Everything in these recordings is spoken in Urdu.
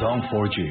Zong 4G।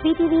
PTV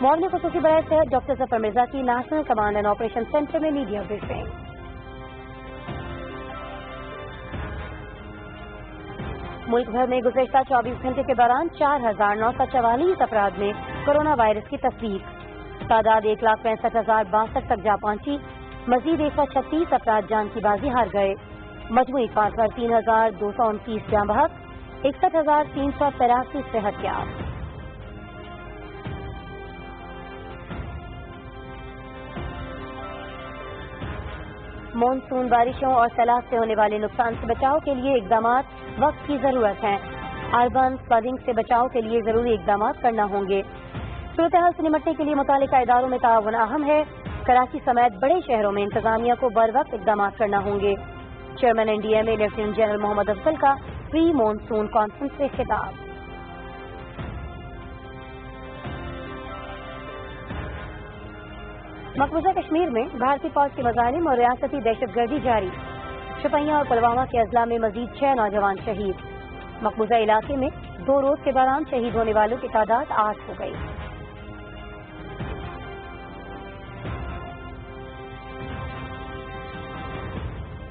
معاون خصوصی برائے صحت ڈاکٹر ظفر مرزا کی national command and operation centre میں میڈیا بریفنگ۔ ملک بھر میں گزشتہ 24 گھنٹے کے دوران 4,944 افراد میں کورونا وائرس کی تصدیق، تعداد 1,65,062 تک جا پہنچی، مزید 136 افراد جان کی بازی ہار گئے، مجموعی طور پر 3,229 جاں بحق، 61,383 صحت یاب۔ مانسون بارشوں اور سیلاب سے ہونے والے نقصان سے بچاؤ کے لیے اقدامات وقت کی ضرورت ہیں، اربن فلڈنگ سے بچاؤ کے لیے ضروری اقدامات کرنا ہوں گے۔ صورتحال سے نمٹنے کے لیے متعلقہ اداروں میں تعاون اہم ہے، کراچی سمیت بڑے شہروں میں انتظامیہ کو بر وقت اقدامات کرنا ہوں گے۔ چیئرمین NDMA میں لیفٹیننٹ جنرل محمد افضل کا پری مانسون کانفرنس سے خطاب۔ مقبوضہ کشمیر میں بھارتی فوج کے مظالم اور ریاستی دہشت گردی جاری، شپیاں اور پلوامہ کے اضلاع میں مزید 6 نوجوان شہید، مقبوضہ علاقے میں 2 روز کے دوران شہید ہونے والوں کی تعداد 8 ہو گئی۔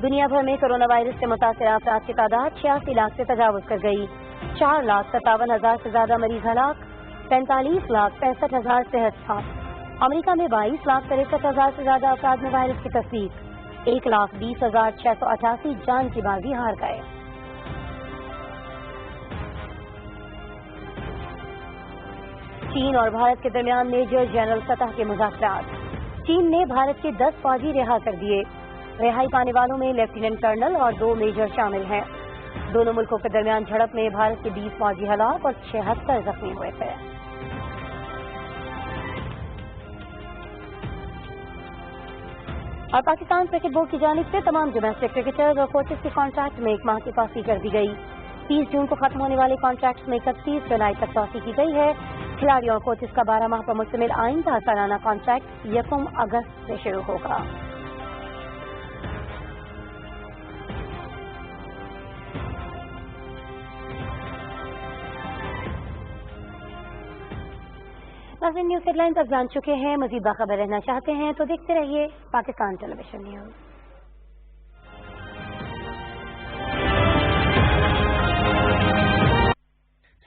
دنیا بھر میں کورونا وائرس سے متاثرہ افراد کی تعداد 86 لاکھ سے تجاوز کر گئی، 4,57,000 سے زیادہ مریض ہلاک، 45,65,000 صحت یاب۔ امریکہ میں 22,63,000 سے زیادہ افراد میں وائرس کی تصدیق، 1,20,688 جان کی بازی ہار گئے۔ چین اور بھارت کے درمیان میجر جنرل سطح کے مذاکرات، چین نے بھارت کے 10 فوجی رہا کر دیے، رہائی پانے والوں میں لیفٹیننٹ کرنل اور 2 میجر شامل ہیں۔ دونوں ملکوں کے درمیان جھڑپ میں بھارت کے 20 فوجی ہلاک اور 76 زخمی ہوئے تھے۔ اور پاکستان کرکٹ بورڈ کی جانب سے تمام ڈومیسٹک کرکٹرز اور کوچز کے کانٹریکٹ میں 1 ماہ کی توسیع کر دی گئی۔ 30 جون کو ختم ہونے والے کانٹریکٹس میں 31 جولائی تک توسیع کی گئی ہے۔ کھلاڑیوں اور کوچز کا 12 ماہ پر مشتمل آئندہ سالانہ کانٹریکٹ 1 اگست سے شروع ہوگا۔ ناظرین، نیوز ہیڈ لائنز اب جان چکے ہیں، مزید باخبر رہنا چاہتے ہیں تو دیکھتے رہیے پاکستان ٹیلی ویژن نیوز۔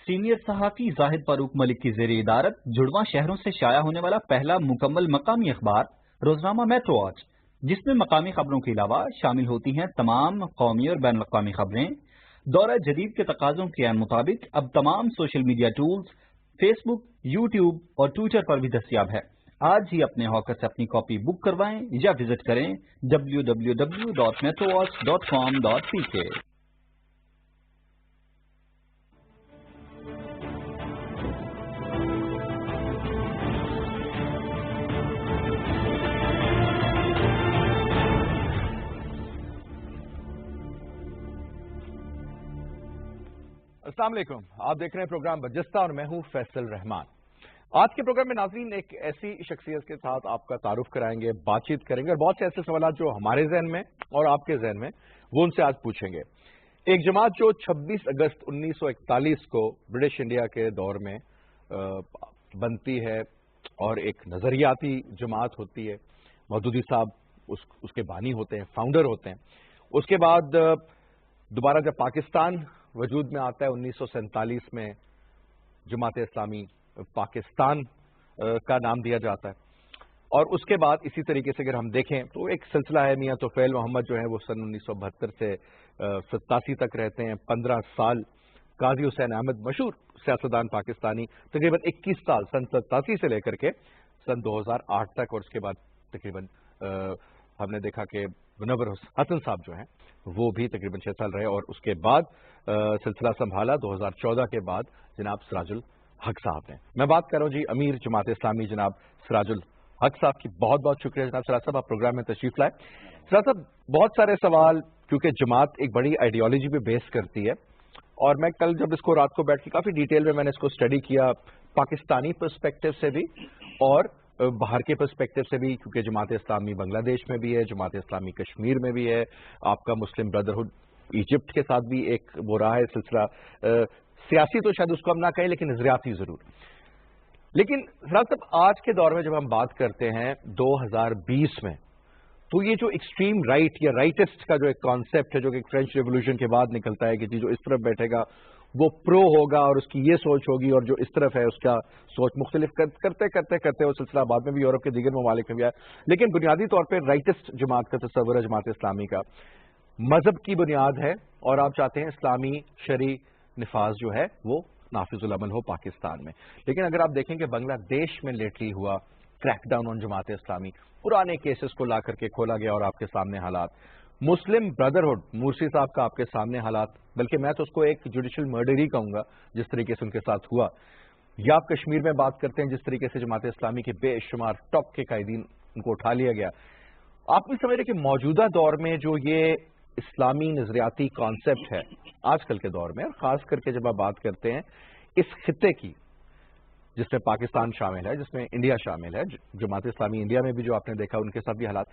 سینئر صحافی زاہد فاروق ملک کی زیر ادارت جڑواں شہروں سے شائع ہونے والا پہلا مکمل مقامی اخبار روزنامہ میٹرو آج، جس میں مقامی خبروں کے علاوہ شامل ہوتی ہیں تمام قومی اور بین الاقوامی خبریں، دورہ جدید کے تقاضوں کے عین مطابق اب تمام سوشل میڈیا ٹولز فیس بک، یوٹیوب اور ٹویٹر پر بھی دستیاب ہے۔ آج ہی اپنے ہاکر سے اپنی کاپی بک کروائیں یا وزٹ کریں www.metrowatch.com.pk۔ السلام علیکم، آپ دیکھ رہے ہیں پروگرام برجستہ اور میں ہوں فیصل رحمان۔ آج کے پروگرام میں ناظرین ایک ایسی شخصیت کے ساتھ آپ کا تعارف کرائیں گے، بات چیت کریں گے اور بہت سے ایسے سوالات جو ہمارے ذہن میں اور آپ کے ذہن میں وہ ان سے آج پوچھیں گے۔ ایک جماعت جو 26 اگست 1941 کو برٹش انڈیا کے دور میں بنتی ہے اور ایک نظریاتی جماعت ہوتی ہے، مودودی صاحب اس کے بانی ہوتے ہیں، فاؤنڈر ہوتے ہیں۔ اس کے بعد دوبارہ جب پاکستان وجود میں آتا ہے 1947 میں جماعت اسلامی پاکستان کا نام دیا جاتا ہے، اور اس کے بعد اسی طریقے سے اگر ہم دیکھیں تو ایک سلسلہ ہے۔ میاں توفیل محمد جو ہیں وہ سن 1972 سے 87 تک رہتے ہیں، 15 سال۔ قاضی حسین احمد مشہور سیاستدان پاکستانی، تقریباً 21 سال سن 87 سے لے کر کے سن 2008 تک، اور اس کے بعد تقریباً ہم نے دیکھا کہ منور حسن صاحب جو ہیں وہ بھی تقریباً 6 سال رہے، اور اس کے بعد سلسلہ سنبھالا 2014 کے بعد جناب سراج الحق صاحب نے۔ میں بات کر رہا ہوں جی امیر جماعت اسلامی جناب سراج الحق صاحب کی۔ بہت بہت شکریہ جناب سراج صاحب، آپ پروگرام میں تشریف لائے۔ سراج صاحب، بہت سارے سوال، کیونکہ جماعت ایک بڑی آئیڈیالوجی پہ بیس کرتی ہے، اور میں کل جب اس کو رات کو بیٹھ کے کافی ڈیٹیل میں نے اس کو اسٹڈی کیا، پاکستانی پرسپیکٹو سے بھی اور باہر کے پرسپیکٹو سے بھی، کیونکہ جماعت اسلامی بنگلہ دیش میں بھی ہے، جماعت اسلامی کشمیر میں بھی ہے، آپ کا مسلم بردرہڈ ایجپٹ کے ساتھ بھی ایک وہ رہا ہے سلسلہ، سیاسی تو شاید اس کو ہم نہ کہیں لیکن نظریاتی ضرور۔ لیکن فراز صاحب آج کے دور میں جب ہم بات کرتے ہیں 2020 میں، تو یہ جو ایکسٹریم رائٹ یا رائٹسٹ کا جو ایک کانسیپٹ ہے جو کہ فرینچ ریولوشن کے بعد نکلتا ہے کہ جو اس طرف بیٹھے گا وہ پرو ہوگا اور اس کی یہ سوچ ہوگی، اور جو اس طرف ہے اس کا سوچ مختلف کرتے کرتے کرتے وہ سلسلہ بعد میں بھی یورپ کے دیگر ممالک میں بھی آیا. لیکن بنیادی طور پہ رائٹسٹ جماعت کا تصور ہے جماعت اسلامی کا، مذہب کی بنیاد ہے اور آپ چاہتے ہیں اسلامی شرعی نفاذ جو ہے وہ نافذ العمل ہو پاکستان میں. لیکن اگر آپ دیکھیں کہ بنگلہ دیش میں لیٹلی ہوا crack down on Jamaat Islami, پرانے کیسز کو لا کر کے کھولا گیا اور آپ کے سامنے حالات، مسلم بردرہڈ مورسی صاحب کا آپ کے سامنے حالات، بلکہ میں تو اس کو ایک جوڈیشل مرڈر ہی کہوں گا جس طریقے سے ان کے ساتھ ہوا، یا آپ کشمیر میں بات کرتے ہیں جس طریقے سے جماعت اسلامی کے بے شمار ٹاپ کے قائدین ان کو اٹھا لیا گیا. آپ بھی سمجھ رہے کہ موجودہ دور میں جو یہ اسلامی نظریاتی کانسیپٹ ہے آج کل کے دور میں، اور خاص کر کے جب آپ بات کرتے ہیں اس خطے کی جس میں پاکستان شامل ہے، جس میں انڈیا شامل ہے، جماعت اسلامی انڈیا میں بھی جو آپ نے دیکھا ان کے ساتھ بھی حالات،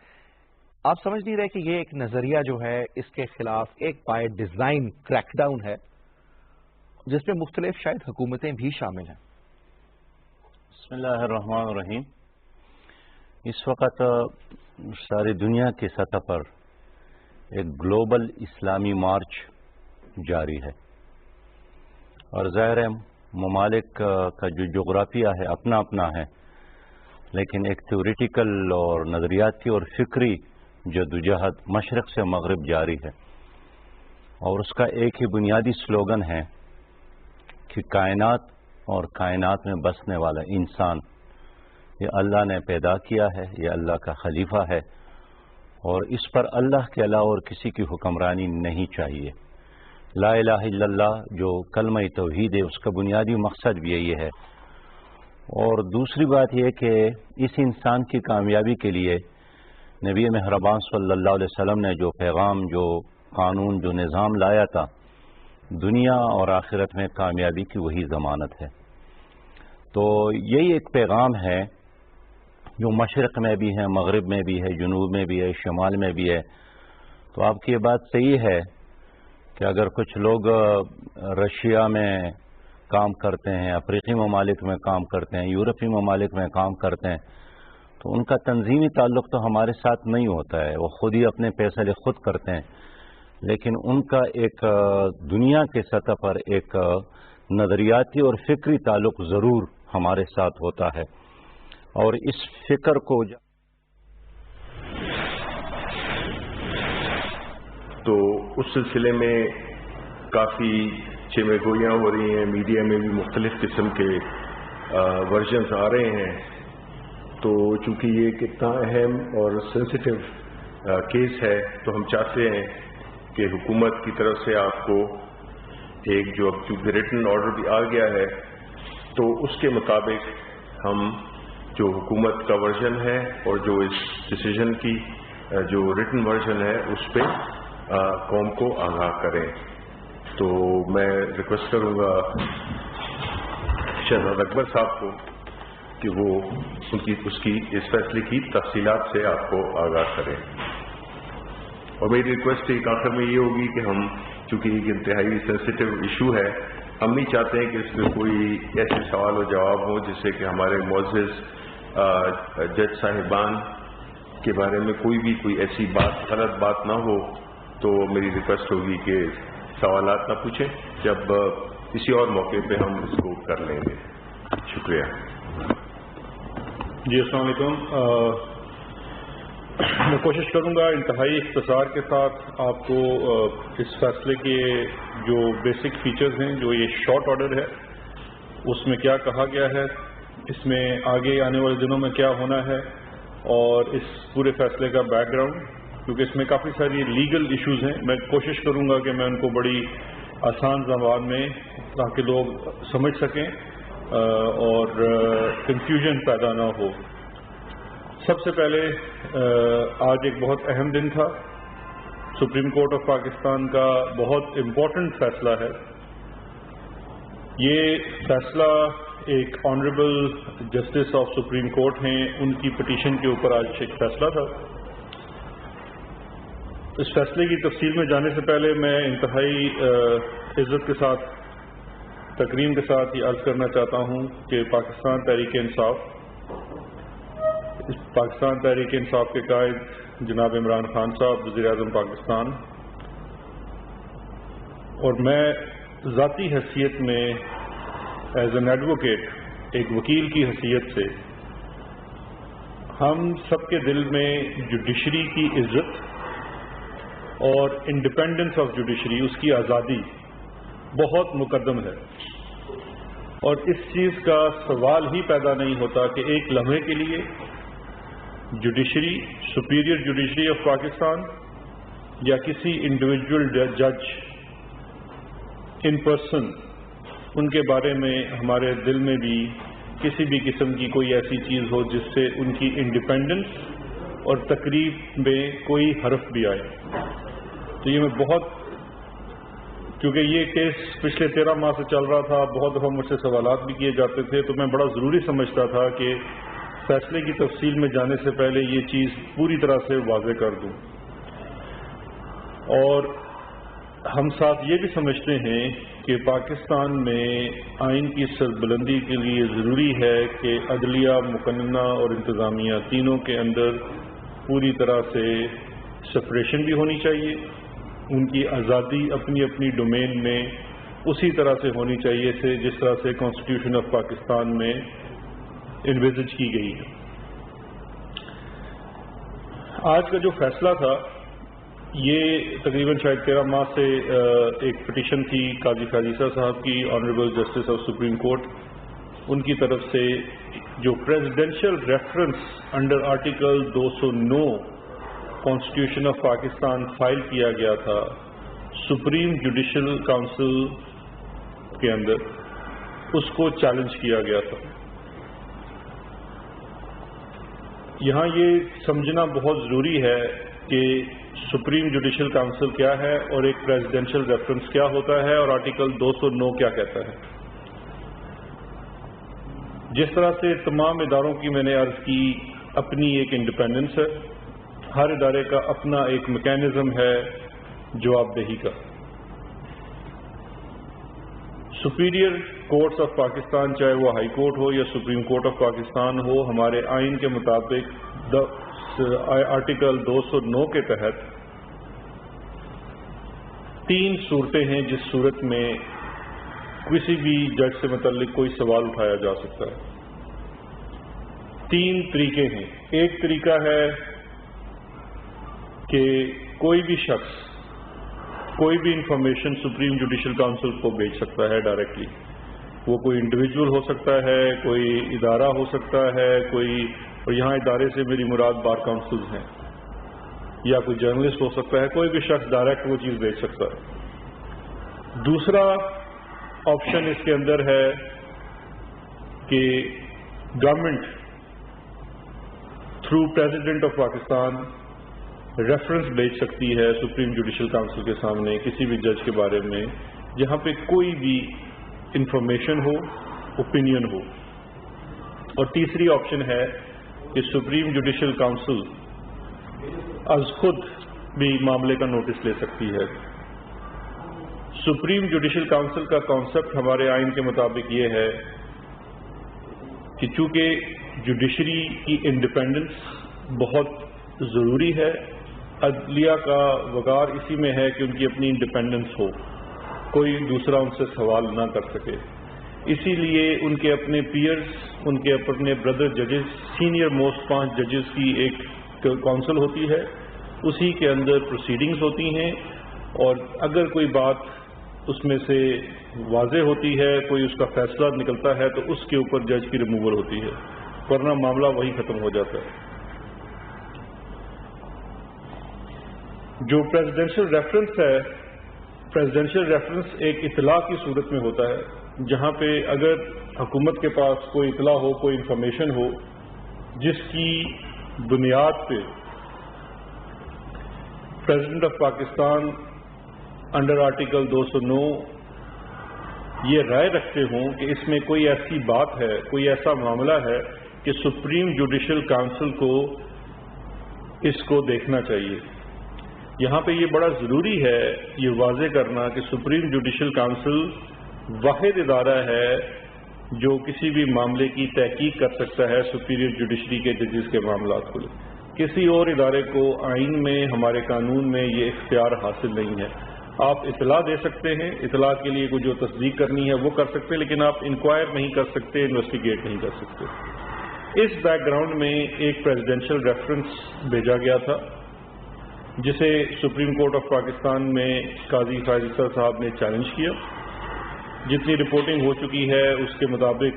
آپ سمجھ نہیں رہے کہ یہ ایک نظریہ جو ہے اس کے خلاف ایک بائی ڈیزائن کریک ڈاؤن ہے جس میں مختلف شاید حکومتیں بھی شامل ہیں؟ بسم اللہ الرحمن الرحیم. اس وقت ساری دنیا کی سطح پر ایک گلوبل اسلامی مارچ جاری ہے، اور ظاہر ہے ممالک کا جو جغرافیہ ہے اپنا اپنا ہے، لیکن ایک تھیوریٹیکل اور نظریاتی اور فکری جدوجہد مشرق سے مغرب جاری ہے، اور اس کا ایک ہی بنیادی سلوگن ہے کہ کائنات اور کائنات میں بسنے والا انسان یہ اللہ نے پیدا کیا ہے، یہ اللہ کا خلیفہ ہے، اور اس پر اللہ کے علاوہ اور کسی کی حکمرانی نہیں چاہیے. لا الہ الا اللہ جو کلمہ توحید ہے اس کا بنیادی مقصد بھی یہی ہے. اور دوسری بات یہ کہ اس انسان کی کامیابی کے لیے نبی مہربان صلی اللہ علیہ وسلم نے جو پیغام، جو قانون، جو نظام لایا تھا، دنیا اور آخرت میں کامیابی کی وہی ضمانت ہے. تو یہی ایک پیغام ہے جو مشرق میں بھی ہے، مغرب میں بھی ہے، جنوب میں بھی ہے، شمال میں بھی ہے. تو آپ کی یہ بات صحیح ہے کہ اگر کچھ لوگ رشیا میں کام کرتے ہیں، افریقی ممالک میں کام کرتے ہیں، یورپی ممالک میں کام کرتے ہیں، تو ان کا تنظیمی تعلق تو ہمارے ساتھ نہیں ہوتا ہے، وہ خود ہی اپنے فیصلے خود کرتے ہیں. لیکن ان کا ایک دنیا کے سطح پر ایک نظریاتی اور فکری تعلق ضرور ہمارے ساتھ ہوتا ہے. اور اس فکر کو تو اس سلسلے میں کافی چیمے گوئیاں ہو رہی ہیں، میڈیا میں بھی مختلف قسم کے ورژنز آ رہے ہیں. تو چونکہ یہ کتنا اہم اور سینسیٹیو کیس ہے تو ہم چاہتے ہیں کہ حکومت کی طرف سے آپ کو ایک جو اب چونکہ ریٹن آرڈر بھی آ گیا ہے تو اس کے مطابق ہم جو حکومت کا ورژن ہے اور جو اس ڈیسیژن کی جو ریٹن ورژن ہے اس پہ قوم کو آگاہ کریں. تو میں ریکویسٹ کروں گا شہزاد اکبر صاحب کو کہ وہ اس فیصلے کی تفصیلات سے آپ کو آگاہ کریں. اور میری ریکویسٹ ایک آخر میں یہ ہوگی کہ ہم چونکہ ایک انتہائی سینسیٹیو ایشو ہے، ہم نہیں چاہتے ہیں کہ اس میں کوئی ایسے سوال و جواب ہوں جس سے کہ ہمارے معزز جج صاحبان کے بارے میں کوئی ایسی بات غلط بات نہ ہو. تو میری ریکویسٹ ہوگی کہ سوالات نہ پوچھیں، جب کسی اور موقع پہ ہم اس کو کر لیں گے. شکریہ. جی السلام علیکم. میں کوشش کروں گا انتہائی اختصار کے ساتھ آپ کو اس فیصلے کے جو بیسک فیچرز ہیں، جو یہ شارٹ آرڈر ہے اس میں کیا کہا گیا ہے، اس میں آگے آنے والے دنوں میں کیا ہونا ہے، اور اس پورے فیصلے کا بیک گراؤنڈ، کیونکہ اس میں کافی ساری لیگل ایشوز ہیں. میں کوشش کروں گا کہ میں ان کو بڑی آسان زبان میں تاکہ لوگ سمجھ سکیں اور کنفیوژن پیدا نہ ہو. سب سے پہلے آج ایک بہت اہم دن تھا. سپریم کورٹ آف پاکستان کا بہت امپورٹنٹ فیصلہ ہے. یہ فیصلہ ایک honourable justice of supreme court ہیں، ان کی پٹیشن کے اوپر آج ایک فیصلہ تھا. اس فیصلے کی تفصیل میں جانے سے پہلے میں انتہائی عزت کے ساتھ تکریم کے ساتھ یہ عرض کرنا چاہتا ہوں کہ پاکستان تحریک انصاف کے قائد جناب عمران خان صاحب وزیر اعظم پاکستان اور میں ذاتی حیثیت میں ایز این ایڈوکیٹ ایک وکیل کی حیثیت سے ہم سب کے دل میں جوڈیشری کی عزت اور انڈیپینڈنس آف جوڈیشری اس کی آزادی بہت مقدم ہے اور اس چیز کا سوال ہی پیدا نہیں ہوتا کہ ایک لمحے کے لیے judiciary superior judiciary of Pakistan یا کسی انڈیویجول جج ان پرسن ان کے بارے میں ہمارے دل میں بھی کسی بھی قسم کی کوئی ایسی چیز ہو جس سے ان کی انڈیپینڈنس اور تقریب میں کوئی حرف بھی آئے. تو یہ میں بہت کیونکہ یہ کیس پچھلے 13 ماہ سے چل رہا تھا, بہت دفعہ مجھ سے سوالات بھی کیے جاتے تھے, تو میں بڑا ضروری سمجھتا تھا کہ فیصلے کی تفصیل میں جانے سے پہلے یہ چیز پوری طرح سے واضح کر دوں. اور ہم ساتھ یہ بھی سمجھتے ہیں کہ پاکستان میں آئین کی سربلندی کے لیے ضروری ہے کہ عدلیہ, مقننہ اور انتظامیہ تینوں کے اندر پوری طرح سے سپریشن بھی ہونی چاہیے. ان کی آزادی اپنی اپنی ڈومین میں اسی طرح سے ہونی چاہیے جس طرح سے کانسٹیٹیوشن آف پاکستان میں انویزج کی گئی ہے. آج کا جو فیصلہ تھا یہ تقریباً شاید 13 ماہ سے ایک پٹیشن تھی قاضی خاجیسہ صاحب کی, honourable justice of supreme court, ان کی طرف سے جو presidential reference under article 209 constitution of Pakistan file کیا گیا تھا سپریم جوڈیشل کاؤنسل کے اندر, اس کو چیلنج کیا گیا تھا. یہاں یہ سمجھنا بہت ضروری ہے کہ سپریم جوڈیشل کاؤنسل کیا ہے اور ایک پریزیڈینشیل ریفرنس کیا ہوتا ہے اور آرٹیکل 209 کیا کہتا ہے. جس طرح سے تمام اداروں کی میں نے عرض کی اپنی ایک انڈیپینڈنس ہے, ہر ادارے کا اپنا ایک میکینزم ہے جواب دہی کا. سپیریئر کورٹس آف پاکستان, چاہے وہ ہائی کورٹ ہو یا سپریم کورٹ آف پاکستان ہو, ہمارے آئین کے مطابق آرٹیکل 209 کے تحت 3 صورتیں ہیں جس صورت میں کسی بھی جج سے متعلق کوئی سوال اٹھایا جا سکتا ہے. 3 طریقے ہیں. ایک طریقہ ہے کہ کوئی بھی شخص کوئی بھی انفارمیشن سپریم جوڈیشل کاؤنسل کو بھیج سکتا ہے ڈائریکٹلی. وہ کوئی انڈیویجول ہو سکتا ہے, کوئی ادارہ ہو سکتا ہے, کوئی, اور یہاں ادارے سے میری مراد بار کاؤنسلز ہیں, یا کوئی جرنلسٹ ہو سکتا ہے, کوئی بھی شخص ڈائریکٹ وہ چیز بھیج سکتا ہے. دوسرا آپشن اس کے اندر ہے کہ government through president of Pakistan reference بھیج سکتی ہے سپریم جوڈیشل کاؤنسل کے سامنے کسی بھی جج کے بارے میں جہاں پہ کوئی بھی انفارمیشن ہو, اوپینین ہو. اور تیسری آپشن ہے کہ سپریم جوڈیشل کاؤنسل از خود بھی معاملے کا نوٹس لے سکتی ہے. سپریم جوڈیشل کاؤنسل کا کانسیپٹ ہمارے آئین کے مطابق یہ ہے کہ چونکہ جوڈیشری کی انڈیپینڈنس بہت ضروری ہے, عدلیہ کا وقار اسی میں ہے کہ ان کی اپنی انڈیپینڈنس ہو, کوئی دوسرا ان سے سوال نہ کر سکے. اسی لیے ان کے اپنے پیئرز, ان کے اپنے بردر ججز, سینئر موسٹ 5 ججز کی ایک کونسل ہوتی ہے, اسی کے اندر پروسیڈنگز ہوتی ہیں, اور اگر کوئی بات اس میں سے واضح ہوتی ہے, کوئی اس کا فیصلہ نکلتا ہے, تو اس کے اوپر جج کی ریموول ہوتی ہے, ورنہ معاملہ وہی ختم ہو جاتا ہے. جو پریزیڈینشیل ریفرنس ہے, پریزیڈینشیل ریفرنس ایک اطلاع کی صورت میں ہوتا ہے جہاں پہ اگر حکومت کے پاس کوئی اطلاع ہو, کوئی انفارمیشن ہو جس کی بنیاد پہ president of Pakistan under article 209 یہ رائے رکھتے ہوں کہ اس میں کوئی ایسی بات ہے, کوئی ایسا معاملہ ہے کہ سپریم جوڈیشل کاؤنسل کو اس کو دیکھنا چاہیے. یہاں پہ یہ بڑا ضروری ہے یہ واضح کرنا کہ سپریم جوڈیشل کاؤنسل واحد ادارہ ہے جو کسی بھی معاملے کی تحقیق کر سکتا ہے سپیریئر جوڈیشری کے ججز کے معاملات کو. کسی اور ادارے کو آئین میں ہمارے قانون میں یہ اختیار حاصل نہیں ہے. آپ اطلاع دے سکتے ہیں, اطلاع کے لیے کوئی جو تصدیق کرنی ہے وہ کر سکتے ہیں, لیکن آپ انکوائر نہیں کر سکتے, انویسٹیگیٹ نہیں کر سکتے. اس بیک گراؤنڈ میں ایک پریزیڈینشل ریفرنس بھیجا گیا تھا جسے سپریم کورٹ آف پاکستان میں قاضی فائز اختر صاحب نے چیلنج کیا. جتنی رپورٹنگ ہو چکی ہے اس کے مطابق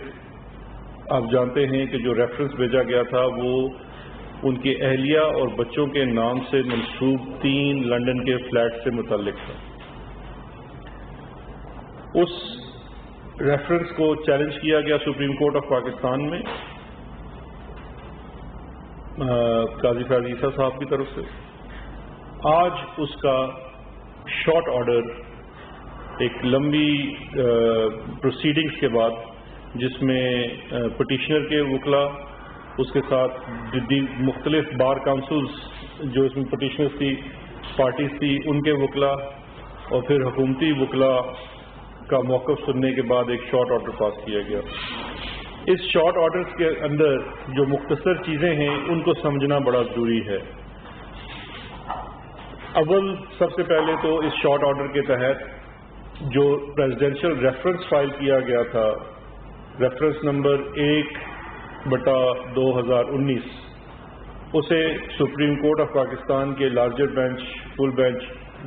آپ جانتے ہیں کہ جو ریفرنس بھیجا گیا تھا وہ ان کی اہلیہ اور بچوں کے نام سے منسوب 3 لندن کے فلیٹ سے متعلق تھا. اس ریفرنس کو چیلنج کیا گیا سپریم کورٹ آف پاکستان میں قاضی فائز عیسیٰ صاحب کی طرف سے. آج اس کا شارٹ آرڈر ایک لمبی پروسیڈنگز کے بعد جس میں پٹیشنر کے وکلاء, اس کے ساتھ مختلف بار کاؤنسلز جو اس میں پٹیشنرز تھی, پارٹیز تھی, ان کے وکلاء اور پھر حکومتی وکلاء کا موقف سننے کے بعد ایک شارٹ آرڈر پاس کیا گیا. اس شارٹ آرڈرز کے اندر جو مختصر چیزیں ہیں ان کو سمجھنا بڑا ضروری ہے. اول سب سے پہلے تو اس شارٹ آرڈر کے تحت جو پریزیڈینشل ریفرنس فائل کیا گیا تھا, ریفرنس نمبر 1/2019, اسے سپریم کورٹ آف پاکستان کے لارجر بینچ, فل بینچ,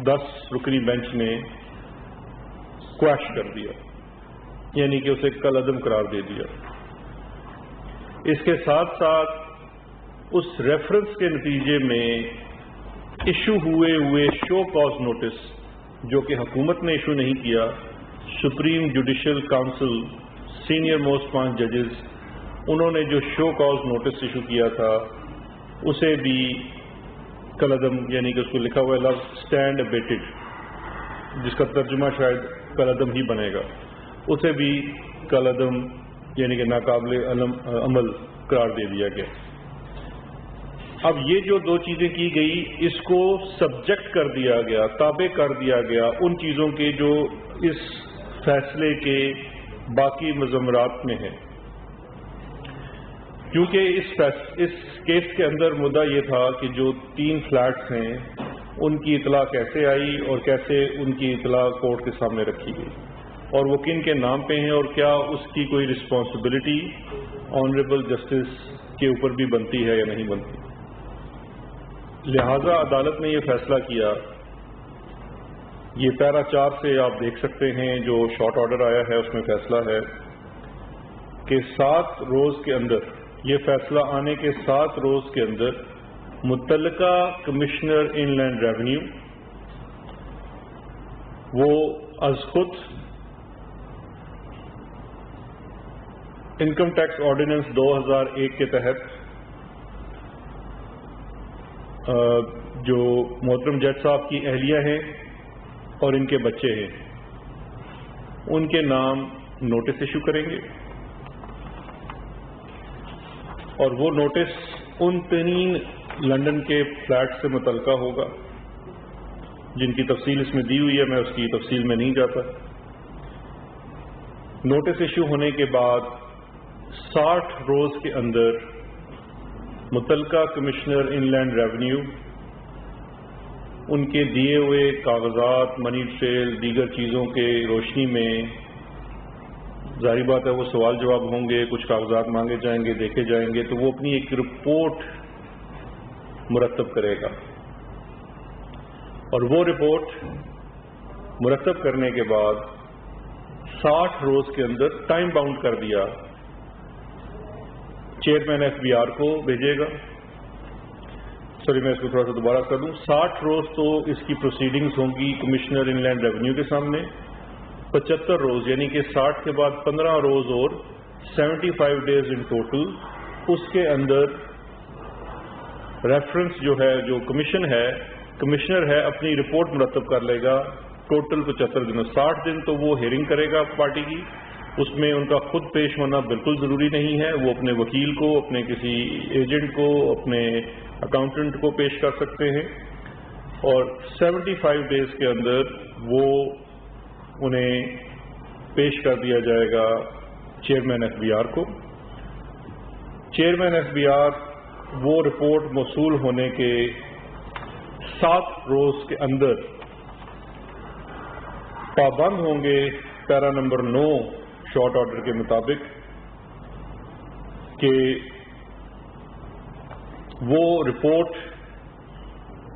10 رکنی بینچ نے کویش کر دیا, یعنی کہ اسے کل عدم قرار دے دیا. اس کے ساتھ ساتھ اس ریفرنس کے نتیجے میں ایشو ہوئے شو کاز نوٹس جو کہ حکومت نے ایشو نہیں کیا, supreme judicial council senior most 5 ججز انہوں نے جو شو کاز نوٹس ایشو کیا تھا اسے بھی کل عدم, یعنی کہ اس کو لکھا ہوا ہے لفظ اسٹینڈ ابیٹڈ, جس کا ترجمہ شاید کل عدم ہی بنے گا, اسے بھی کل عدم یعنی کہ ناقابل عمل قرار دے دیا گیا. اب یہ جو 2 چیزیں کی گئی اس کو سبجیکٹ کر دیا گیا, تابع کر دیا گیا ان چیزوں کے جو اس فیصلے کے باقی مضمرات میں ہیں. کیونکہ اس کیس کے اندر مدعا یہ تھا کہ جو 3 فلیٹس ہیں ان کی اطلاع کیسے آئی اور کیسے ان کی اطلاع کورٹ کے سامنے رکھی گئی اور وہ کن کے نام پہ ہیں اور کیا اس کی کوئی رسپانسبلٹی آنریبل جسٹس کے اوپر بھی بنتی ہے یا نہیں بنتی. لہذا عدالت نے یہ فیصلہ کیا, یہ پیرا 4 سے آپ دیکھ سکتے ہیں جو شارٹ آرڈر آیا ہے اس میں فیصلہ ہے کہ 7 روز کے اندر, یہ فیصلہ آنے کے 7 روز کے اندر متعلقہ کمشنر ان لینڈ ریونیو وہ از خود انکم ٹیکس آرڈیننس 2001 کے تحت جو محترم جج صاحب کی اہلیہ ہیں اور ان کے بچے ہیں ان کے نام نوٹس ایشو کریں گے اور وہ نوٹس ان 3 لندن کے فلیٹ سے متعلقہ ہوگا جن کی تفصیل اس میں دی ہوئی ہے, میں اس کی تفصیل میں نہیں جاتا. نوٹس ایشو ہونے کے بعد 60 روز کے اندر متعلقہ کمشنر ان لینڈ ریونیو ان کے دیے ہوئے کاغذات, منی ٹریل, دیگر چیزوں کے روشنی میں ظاہری بات ہے وہ سوال جواب ہوں گے, کچھ کاغذات مانگے جائیں گے, دیکھے جائیں گے, تو وہ اپنی ایک رپورٹ مرتب کرے گا اور وہ رپورٹ مرتب کرنے کے بعد 60 روز کے اندر ٹائم باؤنڈ کر دیا چیئرمین ایف بی آر کو بھیجے گا. سوری میں اس کو تھوڑا سا دوبارہ کر دوں, 60 روز تو اس کی پروسیڈنگز ہوں گی کمشنر ان لینڈ ریونیو کے سامنے, 75 روز یعنی کہ 60 کے بعد 15 روز اور 75 ڈیز ان ٹوٹل اس کے اندر ریفرنس جو ہے, جو کمشنر ہے اپنی رپورٹ مرتب کر لے گا. ٹوٹل 75 دنوں, 60 دن تو وہ ہیئرنگ کرے گا پارٹی کی, اس میں ان کا خود پیش ہونا بالکل ضروری نہیں ہے, وہ اپنے وکیل کو, اپنے کسی ایجنٹ کو, اپنے اکاؤنٹنٹ کو پیش کر سکتے ہیں اور 75 ڈیز کے اندر وہ انہیں پیش کر دیا جائے گا چیئرمین ایف بی آر کو. چیئرمین ایف بی آر وہ رپورٹ موصول ہونے کے 7 روز کے اندر پابند ہوں گے پیرا نمبر 9 شارٹ آرڈر کے مطابق کہ وہ رپورٹ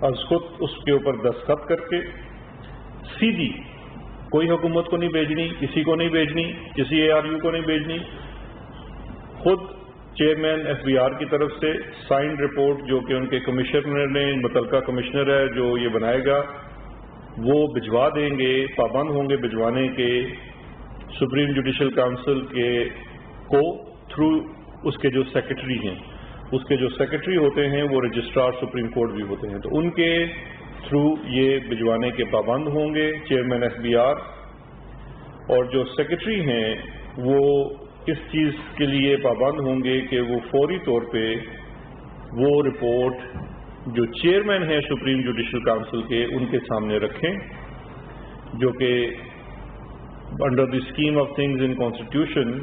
از خود اس کے اوپر دستخط کر کے سیدھی کوئی حکومت کو نہیں بھیجنی, کسی کو نہیں بھیجنی, کسی اے آر یو کو نہیں بھیجنی, خود چیئرمین ایف بی آر کی طرف سے سائنڈ رپورٹ جو کہ ان کے کمشنر نے, متعلقہ کمشنر ہے جو یہ بنائے گا, وہ بھجوا دیں گے, پابند ہوں گے بھجوانے کے سپریم جوڈیشل کونسل کو تھرو اس کے جو سیکرٹری ہیں. اس کے جو سیکرٹری ہوتے ہیں وہ رجسٹرار سپریم کورٹ بھی ہوتے ہیں, تو ان کے تھرو یہ بھجوانے کے پابند ہوں گے چیئرمین ایف بی آر. اور جو سیکرٹری ہیں وہ اس چیز کے لیے پابند ہوں گے کہ وہ فوری طور پہ وہ رپورٹ جو چیئرمین ہیں سپریم جوڈیشل کونسل کے ان کے سامنے رکھیں, جو کہ under the scheme of things in constitution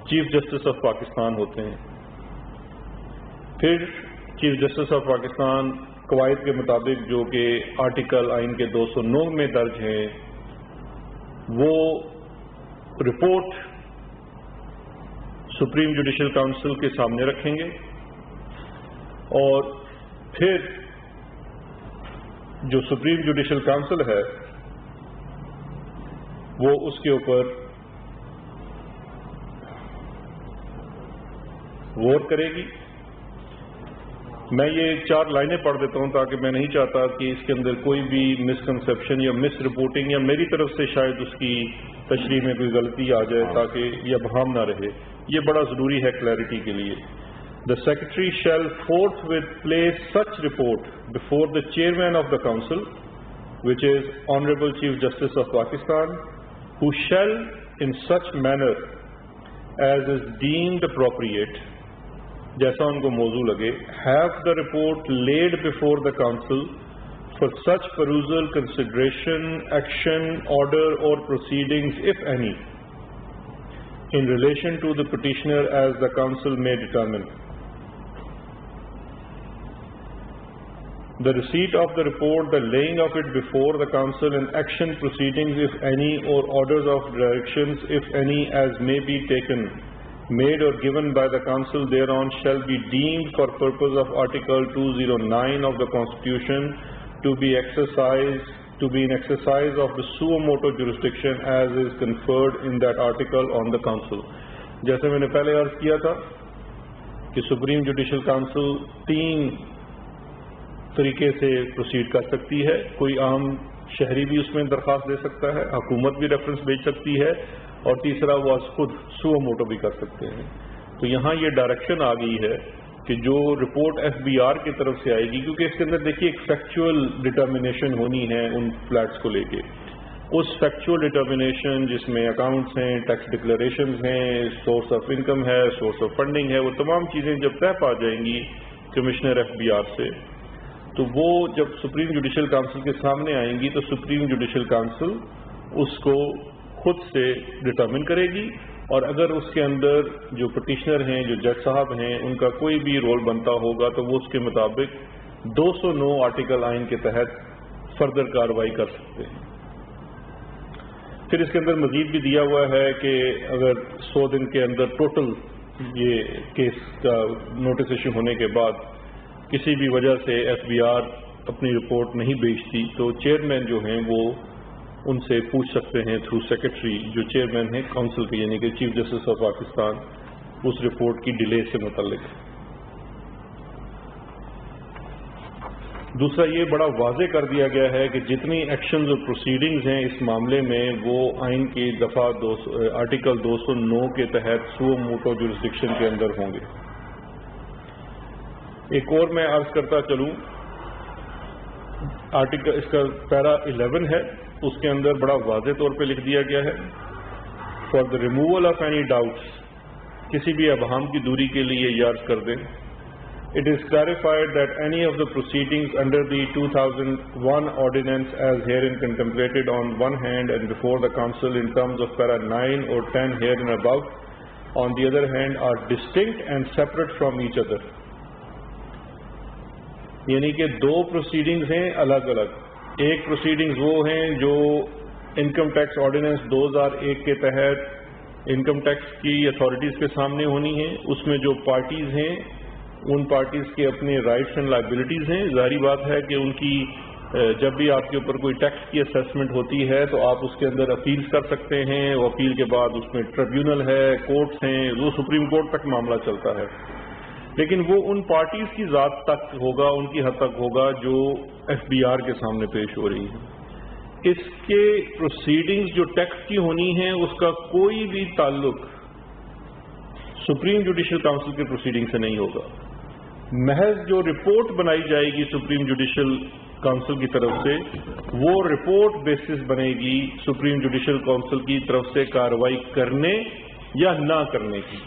chief justice of Pakistan ہوتے ہیں. پھر چیف جسٹس آف پاکستان قواعد کے مطابق جو کہ آرٹیکل آئین کے 209 میں درج ہیں, وہ رپورٹ سپریم جوڈیشل کونسل کے سامنے رکھیں گے اور پھر جو سپریم جوڈیشل کونسل ہے وہ اس کے اوپر غور کرے گی. میں یہ 4 لائنیں پڑھ دیتا ہوں تاکہ میں نہیں چاہتا کہ اس کے اندر کوئی بھی مسکنسیپشن یا مس رپورٹنگ یا میری طرف سے شاید اس کی تشریح میں کوئی غلطی آ جائے تاکہ یہ ابہام نہ رہے. یہ بڑا ضروری ہے کلیئرٹی کے لیے. The Secretary shall forthwith place such report before the Chairman of the Council, which is Honorable Chief Justice of Pakistan, who shall in such manner as is deemed appropriate, جیسا ان کو موضوع لگے, have the report laid before the Council for such perusal, consideration, action, order or proceedings, if any, in relation to the petitioner as the Council may determine. The receipt of the report, the laying of it before the Council, and action proceedings, if any, or orders of directions, if any, as may be taken, made or given by the Council thereon, shall be deemed for purpose of Article 209 of the Constitution to be in exercise of the suo motu jurisdiction as is conferred in that article on the Council. جیسے میں نے پہلے عرض کیا تھا کہ سپریم جوڈیشل کونسل 3 طریقے سے پروسیڈ کر سکتی ہے. کوئی عام شہری بھی اس میں درخواست دے سکتا ہے, حکومت بھی ریفرنس بھیج سکتی ہے, اور تیسرا وہ خود سو موٹو بھی کر سکتے ہیں. تو یہاں یہ ڈائریکشن آ گئی ہے کہ جو رپورٹ ایف بی آر کی طرف سے آئے گی, کیونکہ اس کے اندر دیکھیے ایک فیکچوئل ڈٹرمنیشن ہونی ہے ان فلیٹس کو لے کے. اس فیکچوئل ڈٹرمنیشن جس میں اکاؤنٹس ہیں, ٹیکس ڈکلیریشنز ہیں, سورس آف انکم ہے, سورس آف فنڈنگ ہے, وہ تمام چیزیں جب طے پا جائیں گی کمشنر ایف بی آر سے, تو وہ جب سپریم جوڈیشل کونسل کے سامنے آئیں گی تو سپریم جوڈیشل کونسل اس کو خود سے ڈٹرمن کرے گی. اور اگر اس کے اندر جو پٹیشنر ہیں, جو جج صاحب ہیں, ان کا کوئی بھی رول بنتا ہوگا تو وہ اس کے مطابق 209 آرٹیکل آئین کے تحت فردر کارروائی کر سکتے ہیں. پھر اس کے اندر مزید بھی دیا ہوا ہے کہ اگر 100 دن کے اندر ٹوٹل یہ کیس کا نوٹس ایشو ہونے کے بعد کسی بھی وجہ سے ایف بی آر اپنی رپورٹ نہیں بھیجتی تو چیئرمین جو ہیں وہ ان سے پوچھ سکتے ہیں تھرو سیکرٹری جو چیئرمین ہیں کونسل کے, یعنی کہ چیف جسٹس آف پاکستان, اس رپورٹ کی ڈیلے سے متعلق. دوسرا یہ بڑا واضح کر دیا گیا ہے کہ جتنی ایکشنز اور پروسیڈنگز ہیں اس معاملے میں وہ آئین کی دفعہ آرٹیکل 209 کے تحت سو موٹو جورسڈکشن کے اندر ہوں گے. ایک اور میں عرض کرتا چلوں, آرٹیکل اس کا پیرا 11 ہے, اس کے اندر بڑا واضح طور پہ لکھ دیا گیا ہے for the removal of any doubts, کسی بھی ابہام کی دوری کے لیے یہ عرض کر دیں it is clarified that any of the proceedings under the 2001 ordinance as herein contemplated on one hand and before the council in terms of para 9 or 10 herein above, on the other hand, are distinct and separate from each other. یعنی کہ دو پروسیڈنگز ہیں الگ الگ. ایک پروسیڈنگز وہ ہیں جو انکم ٹیکس آرڈیننس 2001 کے تحت انکم ٹیکس کی اتھارٹیز کے سامنے ہونی ہیں. اس میں جو پارٹیز ہیں ان پارٹیز کے اپنے رائٹس اینڈ لائبلٹیز ہیں. ظاہری بات ہے کہ ان کی جب بھی آپ کے اوپر کوئی ٹیکس کی اسیسمنٹ ہوتی ہے تو آپ اس کے اندر اپیلز کر سکتے ہیں. وہ اپیل کے بعد اس میں ٹریبیونل ہے, کورٹس ہیں, وہ سپریم کورٹ تک معاملہ چلتا ہے. لیکن وہ ان پارٹیز کی ذات تک ہوگا, ان کی حد تک ہوگا جو ایف بی آر کے سامنے پیش ہو رہی ہے. اس کے پروسیڈنگز جو ٹیکس کی ہونی ہیں اس کا کوئی بھی تعلق سپریم جوڈیشل کاؤنسل کے پروسیڈنگ سے نہیں ہوگا. محض جو رپورٹ بنائی جائے گی سپریم جوڈیشل کاؤنسل کی طرف سے, وہ رپورٹ بیسس بنے گی سپریم جوڈیشل کاؤنسل کی طرف سے کارروائی کرنے یا نہ کرنے کی.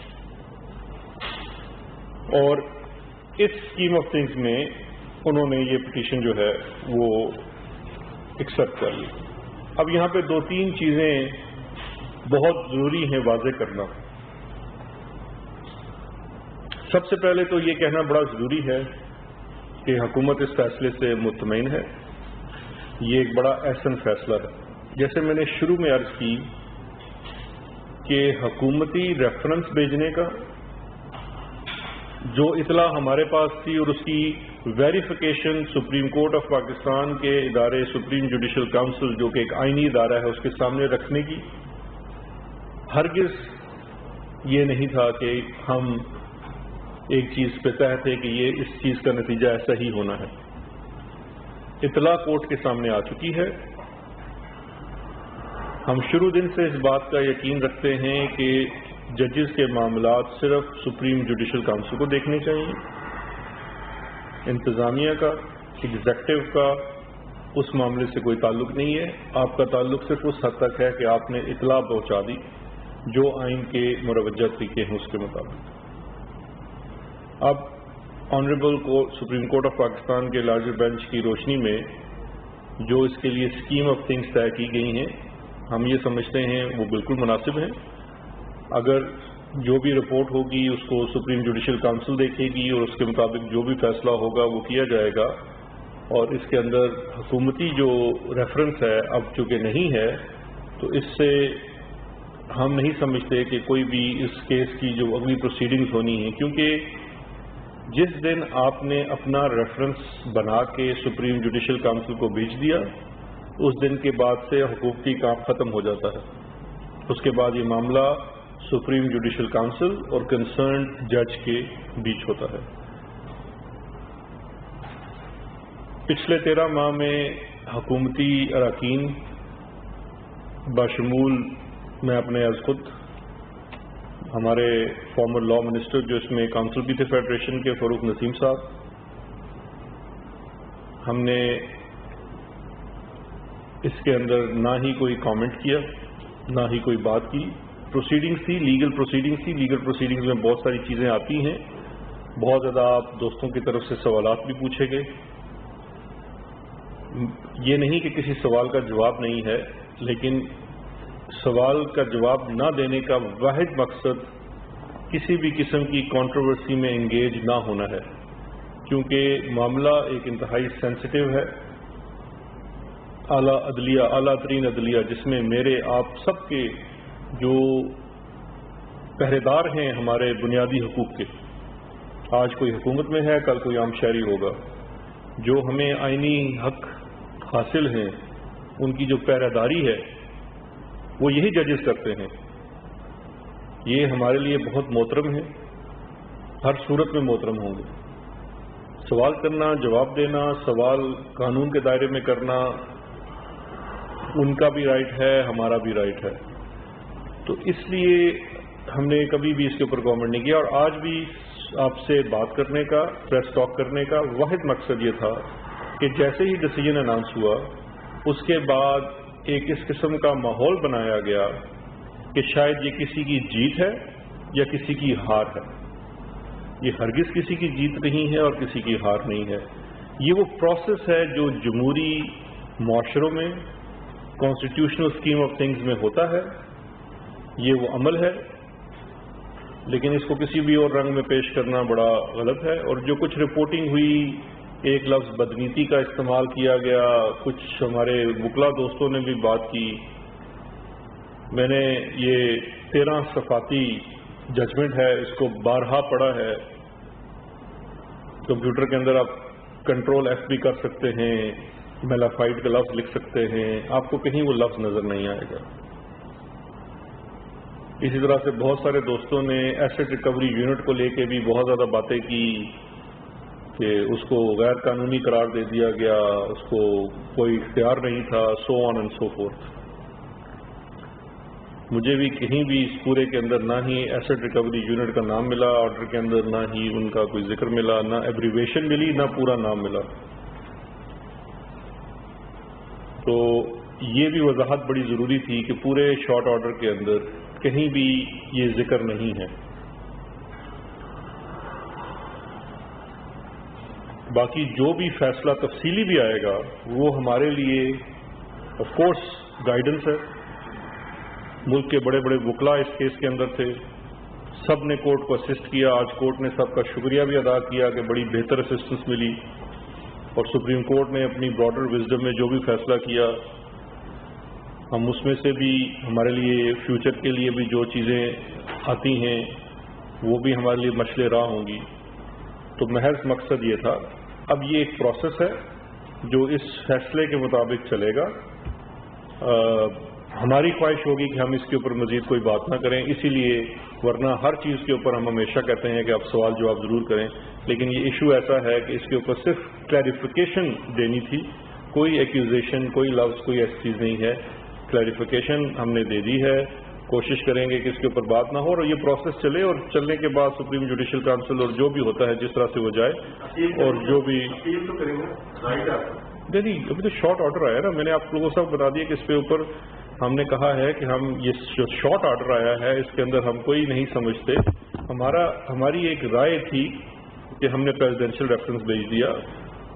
اور اس اسکیم آف تھنگز میں انہوں نے یہ پٹیشن جو ہے وہ ایکسپٹ کر لی. اب یہاں پہ دو تین چیزیں بہت ضروری ہیں واضح کرنا. سب سے پہلے تو یہ کہنا بڑا ضروری ہے کہ حکومت اس فیصلے سے مطمئن ہے. یہ ایک بڑا احسن فیصلہ ہے. جیسے میں نے شروع میں عرض کی کہ حکومتی ریفرنس بھیجنے کا جو اطلاع ہمارے پاس تھی اور اس کی verification supreme court of Pakistan کے ادارے سپریم جوڈیشل کاؤنسل جو کہ ایک آئینی ادارہ ہے اس کے سامنے رکھنے کی, ہرگز یہ نہیں تھا کہ ہم ایک چیز پہ طے تھے کہ یہ اس چیز کا نتیجہ ایسا ہی ہونا ہے. اطلاع کورٹ کے سامنے آ چکی ہے. ہم شروع دن سے اس بات کا یقین رکھتے ہیں کہ ججز کے معاملات صرف سپریم جوڈیشل کاؤنسل کو دیکھنے چاہیے. انتظامیہ کا, ایگزیکٹو کا اس معاملے سے کوئی تعلق نہیں ہے. آپ کا تعلق صرف اس حد تک ہے کہ آپ نے اطلاع پہنچا دی جو آئین کے مروجہ طریقے ہیں اس کے مطابق. اب honourable supreme court of Pakistan کے لارجر بینچ کی روشنی میں جو اس کے لیے اسکیم آف تھنگس طے کی گئی ہیں, ہم یہ سمجھتے ہیں وہ بالکل مناسب ہیں. اگر جو بھی رپورٹ ہوگی اس کو سپریم جوڈیشل کاؤنسل دیکھے گی اور اس کے مطابق جو بھی فیصلہ ہوگا وہ کیا جائے گا. اور اس کے اندر حکومتی جو ریفرنس ہے اب چونکہ نہیں ہے تو اس سے ہم نہیں سمجھتے کہ کوئی بھی اس کیس کی جو اگلی پروسیڈنگز ہونی ہیں, کیونکہ جس دن آپ نے اپنا ریفرنس بنا کے سپریم جوڈیشل کاؤنسل کو بھیج دیا اس دن کے بعد سے حقوقی کام ختم ہو جاتا ہے. اس کے بعد یہ معاملہ سپریم جوڈیشل کاؤنسل اور کنسرنڈ جج کے بیچ ہوتا ہے. پچھلے 13 ماہ میں حکومتی اراکین بشمول میں اپنے از خود ہمارے فارمر لا منسٹر جو اس میں کاؤنسل بھی تھے فیڈریشن کے فاروق نسیم صاحب, ہم نے اس کے اندر نہ ہی کوئی کامنٹ کیا نہ ہی کوئی بات کی. پروسیڈنگز تھی, لیگل پروسیڈنگز تھی. لیگل پروسیڈنگز میں بہت ساری چیزیں آتی ہیں, بہت زیادہ آپ دوستوں کی طرف سے سوالات بھی پوچھے گئے. یہ نہیں کہ کسی سوال کا جواب نہیں ہے, لیکن سوال کا جواب نہ دینے کا واحد مقصد کسی بھی قسم کی کنٹروورسی میں انگیج نہ ہونا ہے, کیونکہ معاملہ ایک انتہائی سینسٹیو ہے. اعلیٰ ترین عدلیہ جس میں میرے آپ سب کے جو پہرے دار ہیں ہمارے بنیادی حقوق کے, آج کوئی حکومت میں ہے کل کوئی عام شہری ہوگا, جو ہمیں آئینی حق حاصل ہیں ان کی جو پہرے داری ہے وہ یہی ججز کرتے ہیں. یہ ہمارے لیے بہت محترم ہے, ہر صورت میں محترم ہوں گے. سوال کرنا, جواب دینا, سوال قانون کے دائرے میں کرنا ان کا بھی رائٹ ہے, ہمارا بھی رائٹ ہے. تو اس لیے ہم نے کبھی بھی اس کے اوپر کامنٹ نہیں کیا. اور آج بھی آپ سے بات کرنے کا, پریس ٹاک کرنے کا واحد مقصد یہ تھا کہ جیسے ہی ڈیسیجن اناؤنس ہوا اس کے بعد ایک اس قسم کا ماحول بنایا گیا کہ شاید یہ کسی کی جیت ہے یا کسی کی ہار ہے. یہ ہرگز کسی کی جیت نہیں ہے اور کسی کی ہار نہیں ہے. یہ وہ پروسیس ہے جو جمہوری معاشروں میں کانسٹیٹیوشنل اسکیم آف تھنگز میں ہوتا ہے. یہ وہ عمل ہے، لیکن اس کو کسی بھی اور رنگ میں پیش کرنا بڑا غلط ہے. اور جو کچھ رپورٹنگ ہوئی، ایک لفظ بدنیتی کا استعمال کیا گیا، کچھ ہمارے وکلا دوستوں نے بھی بات کی. میں نے یہ 13 صفحاتی ججمنٹ ہے، اس کو بارہا پڑھا ہے. کمپیوٹر کے اندر آپ کنٹرول ایف بھی کر سکتے ہیں، میلافائڈ کا لفظ لکھ سکتے ہیں، آپ کو کہیں وہ لفظ نظر نہیں آئے گا. اسی طرح سے بہت سارے دوستوں نے ایسٹ ریکوری یونٹ کو لے کے بھی بہت زیادہ باتیں کی کہ اس کو غیر قانونی قرار دے دیا گیا، اس کو کوئی اختیار نہیں تھا، سو آن اینڈ سو فورتھ. مجھے بھی کہیں بھی اس پورے کے اندر نہ ہی ایسٹ ریکوری یونٹ کا نام ملا آرڈر کے اندر، نہ ہی ان کا کوئی ذکر ملا، نہ ایبریویشن ملی، نہ پورا نام ملا. تو یہ بھی وضاحت بڑی ضروری تھی کہ پورے شارٹ آرڈر کے اندر کہیں بھی یہ ذکر نہیں ہے. باقی جو بھی فیصلہ تفصیلی بھی آئے گا وہ ہمارے لیے آف کورس گائیڈنس ہے. ملک کے بڑے بڑے وکلا اس کیس کے اندر تھے، سب نے کورٹ کو اسسٹ کیا. آج کورٹ نے سب کا شکریہ بھی ادا کیا کہ بڑی بہتر اسسٹنس ملی، اور سپریم کورٹ نے اپنی براڈر وزڈم میں جو بھی فیصلہ کیا، ہم اس میں سے بھی ہمارے لیے فیوچر کے لیے بھی جو چیزیں آتی ہیں وہ بھی ہمارے لیے مشعل راہ ہوں گی. تو محض مقصد یہ تھا. اب یہ ایک پروسیس ہے جو اس فیصلے کے مطابق چلے گا. ہماری خواہش ہوگی کہ ہم اس کے اوپر مزید کوئی بات نہ کریں، اسی لیے ورنہ ہر چیز کے اوپر ہم ہمیشہ کہتے ہیں کہ آپ سوال جواب ضرور کریں، لیکن یہ ایشو ایسا ہے کہ اس کے اوپر صرف کلیریفیکیشن دینی تھی. کوئی ایکیوزیشن، کوئی لفظ، کوئی ایسی چیز نہیں ہے. کلیریفیکیشن ہم نے دے دی ہے. کوشش کریں گے کہ اس کے اوپر بات نہ ہو اور یہ پروسیس چلے، اور چلنے کے بعد سپریم جوڈیشل کونسل اور جو بھی ہوتا ہے جس طرح سے وہ جائے، اور جو بھی نہیں ابھی تو شارٹ آرڈر آیا نا. میں نے آپ لوگوں سب بتا دیا کہ اس پہ اوپر ہم نے کہا ہے کہ ہم یہ جو شارٹ آرڈر آیا ہے اس کے اندر ہم کوئی نہیں سمجھتے. ہماری ایک رائے تھی کہ ہم نے پریزیڈینشیل ریفرنس بھیج دیا.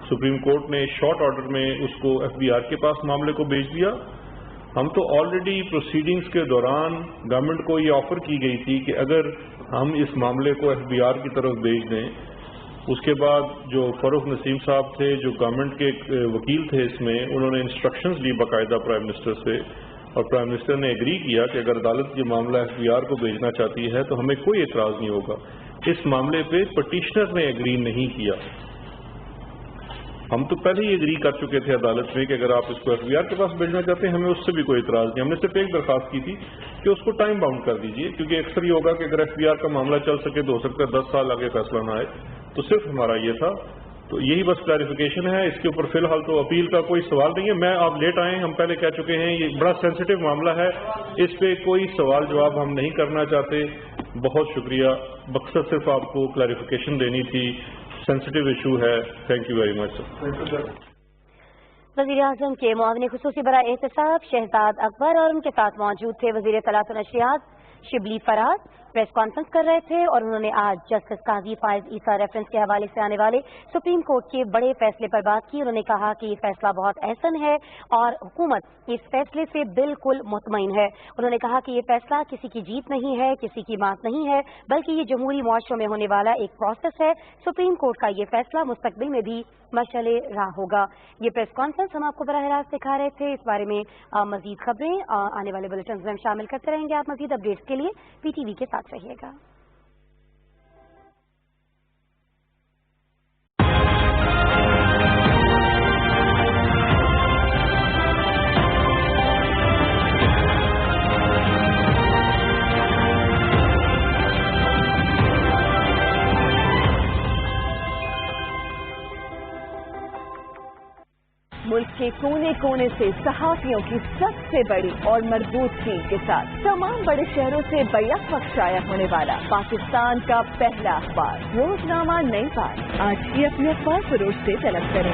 سپریم کورٹ نے شارٹ آرڈر میں اس کو ایف بی آر کے پاس معاملے کو بھیج دیا. ہم تو آلریڈی پروسیڈنگز کے دوران گورنمنٹ کو یہ آفر کی گئی تھی کہ اگر ہم اس معاملے کو ایف بی آر کی طرف بھیج دیں. اس کے بعد جو فاروق نسیم صاحب تھے جو گورنمنٹ کے وکیل تھے اس میں، انہوں نے انسٹرکشنز لی باقاعدہ پرائم منسٹر سے، اور پرائم منسٹر نے ایگری کیا کہ اگر عدالت یہ معاملہ ایف بی آر کو بھیجنا چاہتی ہے تو ہمیں کوئی اعتراض نہیں ہوگا. اس معاملے پہ پٹیشنر نے ایگری نہیں کیا. ہم تو پہلے ہی ایگری کر چکے تھے عدالت میں کہ اگر آپ اس کو ایف بی آر کے پاس بھیجنا چاہتے ہیں ہمیں اس سے بھی کوئی اعتراض نہیں. ہم نے صرف ایک درخواست کی تھی کہ اس کو ٹائم باؤنڈ کر دیجئے، کیونکہ اکثر یہ ہوگا کہ اگر ایف بی آر کا معاملہ چل سکے تو ہو سکتا ہے 10 سال آگے فیصلہ نہ آئے. تو صرف ہمارا یہ تھا. تو یہی بس کلیریفیکیشن ہے. اس کے اوپر فی الحال تو اپیل کا کوئی سوال نہیں ہے. میں آپ لیٹ آئے ہیں، ہم پہلے کہہ چکے ہیں یہ بڑا سینسیٹیو معاملہ ہے، اس پہ کوئی سوال جواب ہم نہیں کرنا چاہتے. بہت شکریہ. مقصد صرف آپ کو کلیریفیکیشن دینی تھی. سینسیٹیو ایشو ہے. تھینک یو ویری مچ سر. وزیر اعظم کے معاون خصوصی برائے احتساب شہزاد اکبر اور ان کے ساتھ موجود تھے وزیر اطلاعات و نشریات شبلی فراز پریس کانفرنس کر رہے تھے، اور انہوں نے آج جسٹس قاضی فائز عیسیٰ ریفرنس کے حوالے سے آنے والے سپریم کورٹ کے بڑے فیصلے پر بات کی. انہوں نے کہا کہ یہ فیصلہ بہت احسن ہے اور حکومت اس فیصلے سے بالکل مطمئن ہے. انہوں نے کہا کہ یہ فیصلہ کسی کی جیت نہیں ہے، کسی کی مات نہیں ہے، بلکہ یہ جمہوری معاشروں میں ہونے والا ایک پروسیس ہے. سپریم کورٹ کا یہ فیصلہ مستقبل میں بھی مشعل راہ ہوگا. یہ پریس کانفرنس ہم آپ کو براہ راست دکھا رہے تھے. اس بارے میں مزید خبریں آنے والے بلیٹنز میں ہم شامل کرتے رہیں گے. آپ مزید اپڈیٹس کے لیے پی ٹی وی کے ساتھ رہیے گا. ملک کے کونے کونے سے صحافیوں کی سب سے بڑی اور مربوط ٹیم کے ساتھ تمام بڑے شہروں سے بیک وقت شائع ہونے والا پاکستان کا پہلا اخبار روزنامہ نئی بات. آج ہی اپنے اخبار فروش سے طلب کریں.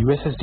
USSD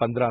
15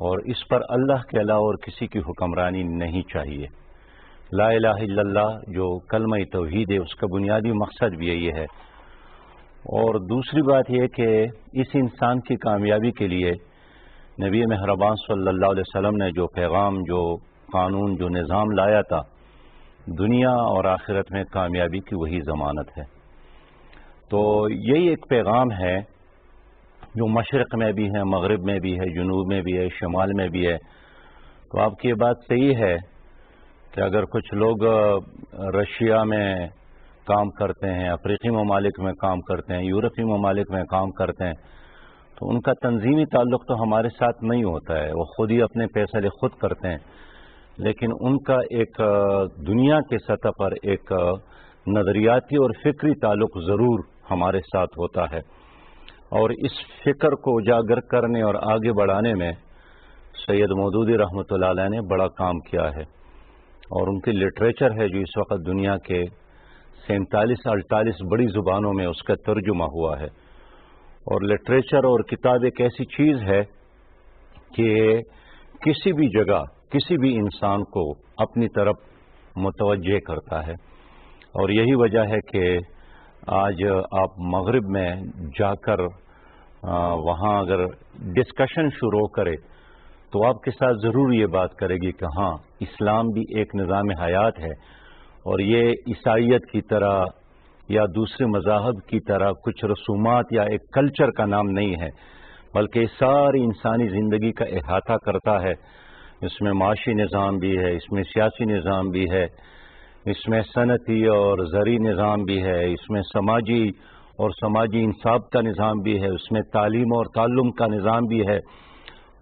اور اس پر اللہ کے علاوہ اور کسی کی حکمرانی نہیں چاہیے. لا الہ الا اللہ جو کلمہ توحید ہے اس کا بنیادی مقصد بھی یہی ہے. اور دوسری بات یہ کہ اس انسان کی کامیابی کے لیے نبی مہربان صلی اللہ علیہ وسلم نے جو پیغام، جو قانون، جو نظام لایا تھا، دنیا اور آخرت میں کامیابی کی وہی ضمانت ہے. تو یہی ایک پیغام ہے جو مشرق میں بھی ہے، مغرب میں بھی ہے، جنوب میں بھی ہے، شمال میں بھی ہے. تو آپ کی یہ بات صحیح ہے کہ اگر کچھ لوگ رشیا میں کام کرتے ہیں، افریقی ممالک میں کام کرتے ہیں، یورپی ممالک میں کام کرتے ہیں، تو ان کا تنظیمی تعلق تو ہمارے ساتھ نہیں ہوتا ہے، وہ خود ہی اپنے فیصلے خود کرتے ہیں. لیکن ان کا ایک دنیا کے سطح پر ایک نظریاتی اور فکری تعلق ضرور ہمارے ساتھ ہوتا ہے. اور اس فکر کو اجاگر کرنے اور آگے بڑھانے میں سید مودودی رحمۃ اللہ علیہ نے بڑا کام کیا ہے. اور ان کی لٹریچر ہے جو اس وقت دنیا کے 47-48 بڑی زبانوں میں اس کا ترجمہ ہوا ہے. اور لٹریچر اور کتاب ایک ایسی چیز ہے کہ کسی بھی جگہ کسی بھی انسان کو اپنی طرف متوجہ کرتا ہے. اور یہی وجہ ہے کہ آج آپ مغرب میں جا کر وہاں اگر ڈسکشن شروع کرے تو آپ کے ساتھ ضرور یہ بات کرے گی کہ ہاں اسلام بھی ایک نظام حیات ہے، اور یہ عیسائیت کی طرح یا دوسرے مذاہب کی طرح کچھ رسومات یا ایک کلچر کا نام نہیں ہے، بلکہ ساری انسانی زندگی کا احاطہ کرتا ہے. اس میں معاشی نظام بھی ہے، اس میں سیاسی نظام بھی ہے، اس میں صنعتی اور زرعی نظام بھی ہے، اس میں سماجی اور سماجی انصاف کا نظام بھی ہے، اس میں تعلیم اور تعلم کا نظام بھی ہے.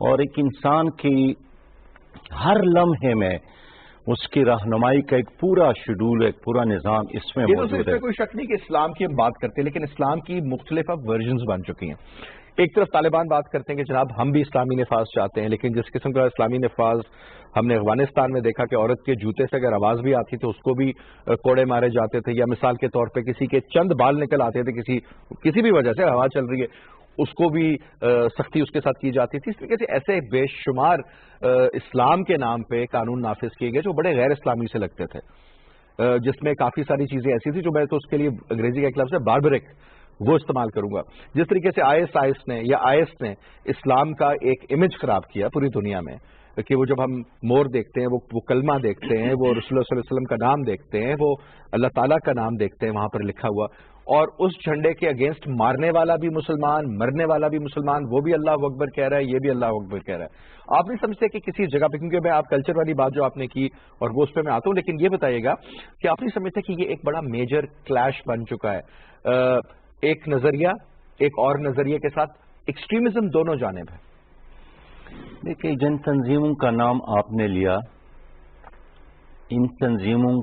اور ایک انسان کی ہر لمحے میں اس کی رہنمائی کا ایک پورا شیڈول، ایک پورا نظام اس میں موجود ہے. اس میں کوئی شک نہیں کہ اسلام کی ہم بات کرتے ہیں، لیکن اسلام کی مختلف اب ورژنز بن چکی ہیں. ایک طرف طالبان بات کرتے ہیں کہ جناب ہم بھی اسلامی نفاذ چاہتے ہیں، لیکن جس قسم کا اسلامی نفاذ ہم نے افغانستان میں دیکھا کہ عورت کے جوتے سے اگر آواز بھی آتی تو اس کو بھی کوڑے مارے جاتے تھے، یا مثال کے طور پہ کسی کے چند بال نکل آتے تھے کسی بھی وجہ سے، ہوا چل رہی ہے، اس کو بھی سختی اس کے ساتھ کی جاتی تھی. اس طریقے سے ایسے بے شمار اسلام کے نام پہ قانون نافذ کیے گئے جو بڑے غیر اسلامی سے لگتے تھے، جس میں کافی ساری چیزیں ایسی تھی جو میں تو اس کے لیے انگریزی کا ایک لفظ ہے باربرک، وہ استعمال کروں گا. جس طریقے سے آئی ایس نے اسلام کا ایک امیج خراب کیا پوری دنیا میں، کہ وہ جب ہم مور دیکھتے ہیں، وہ کلمہ دیکھتے ہیں، وہ رسول اللہ صلی اللہ علیہ وسلم کا نام دیکھتے ہیں، وہ اللہ تعالیٰ کا نام دیکھتے ہیں وہاں پر لکھا ہوا، اور اس جھنڈے کے اگینسٹ مارنے والا بھی مسلمان، مرنے والا بھی مسلمان، وہ بھی اللہ اکبر کہہ رہا ہے، یہ بھی اللہ اکبر کہہ رہا ہے. آپ نہیں سمجھتے کہ کسی جگہ پہ، کیونکہ میں آپ کلچر والی بات جو آپ نے کی اور وہ اس پہ میں آتا ہوں، لیکن یہ بتائیے گا کہ آپ نہیں سمجھتے کہ یہ ایک بڑا میجر کلیش بن چکا ہے، ایک نظریہ ایک اور نظریے کے ساتھ ایکسٹریمزم دونوں جانب ہے. دیکھیے، جن تنظیموں کا نام آپ نے لیا، ان تنظیموں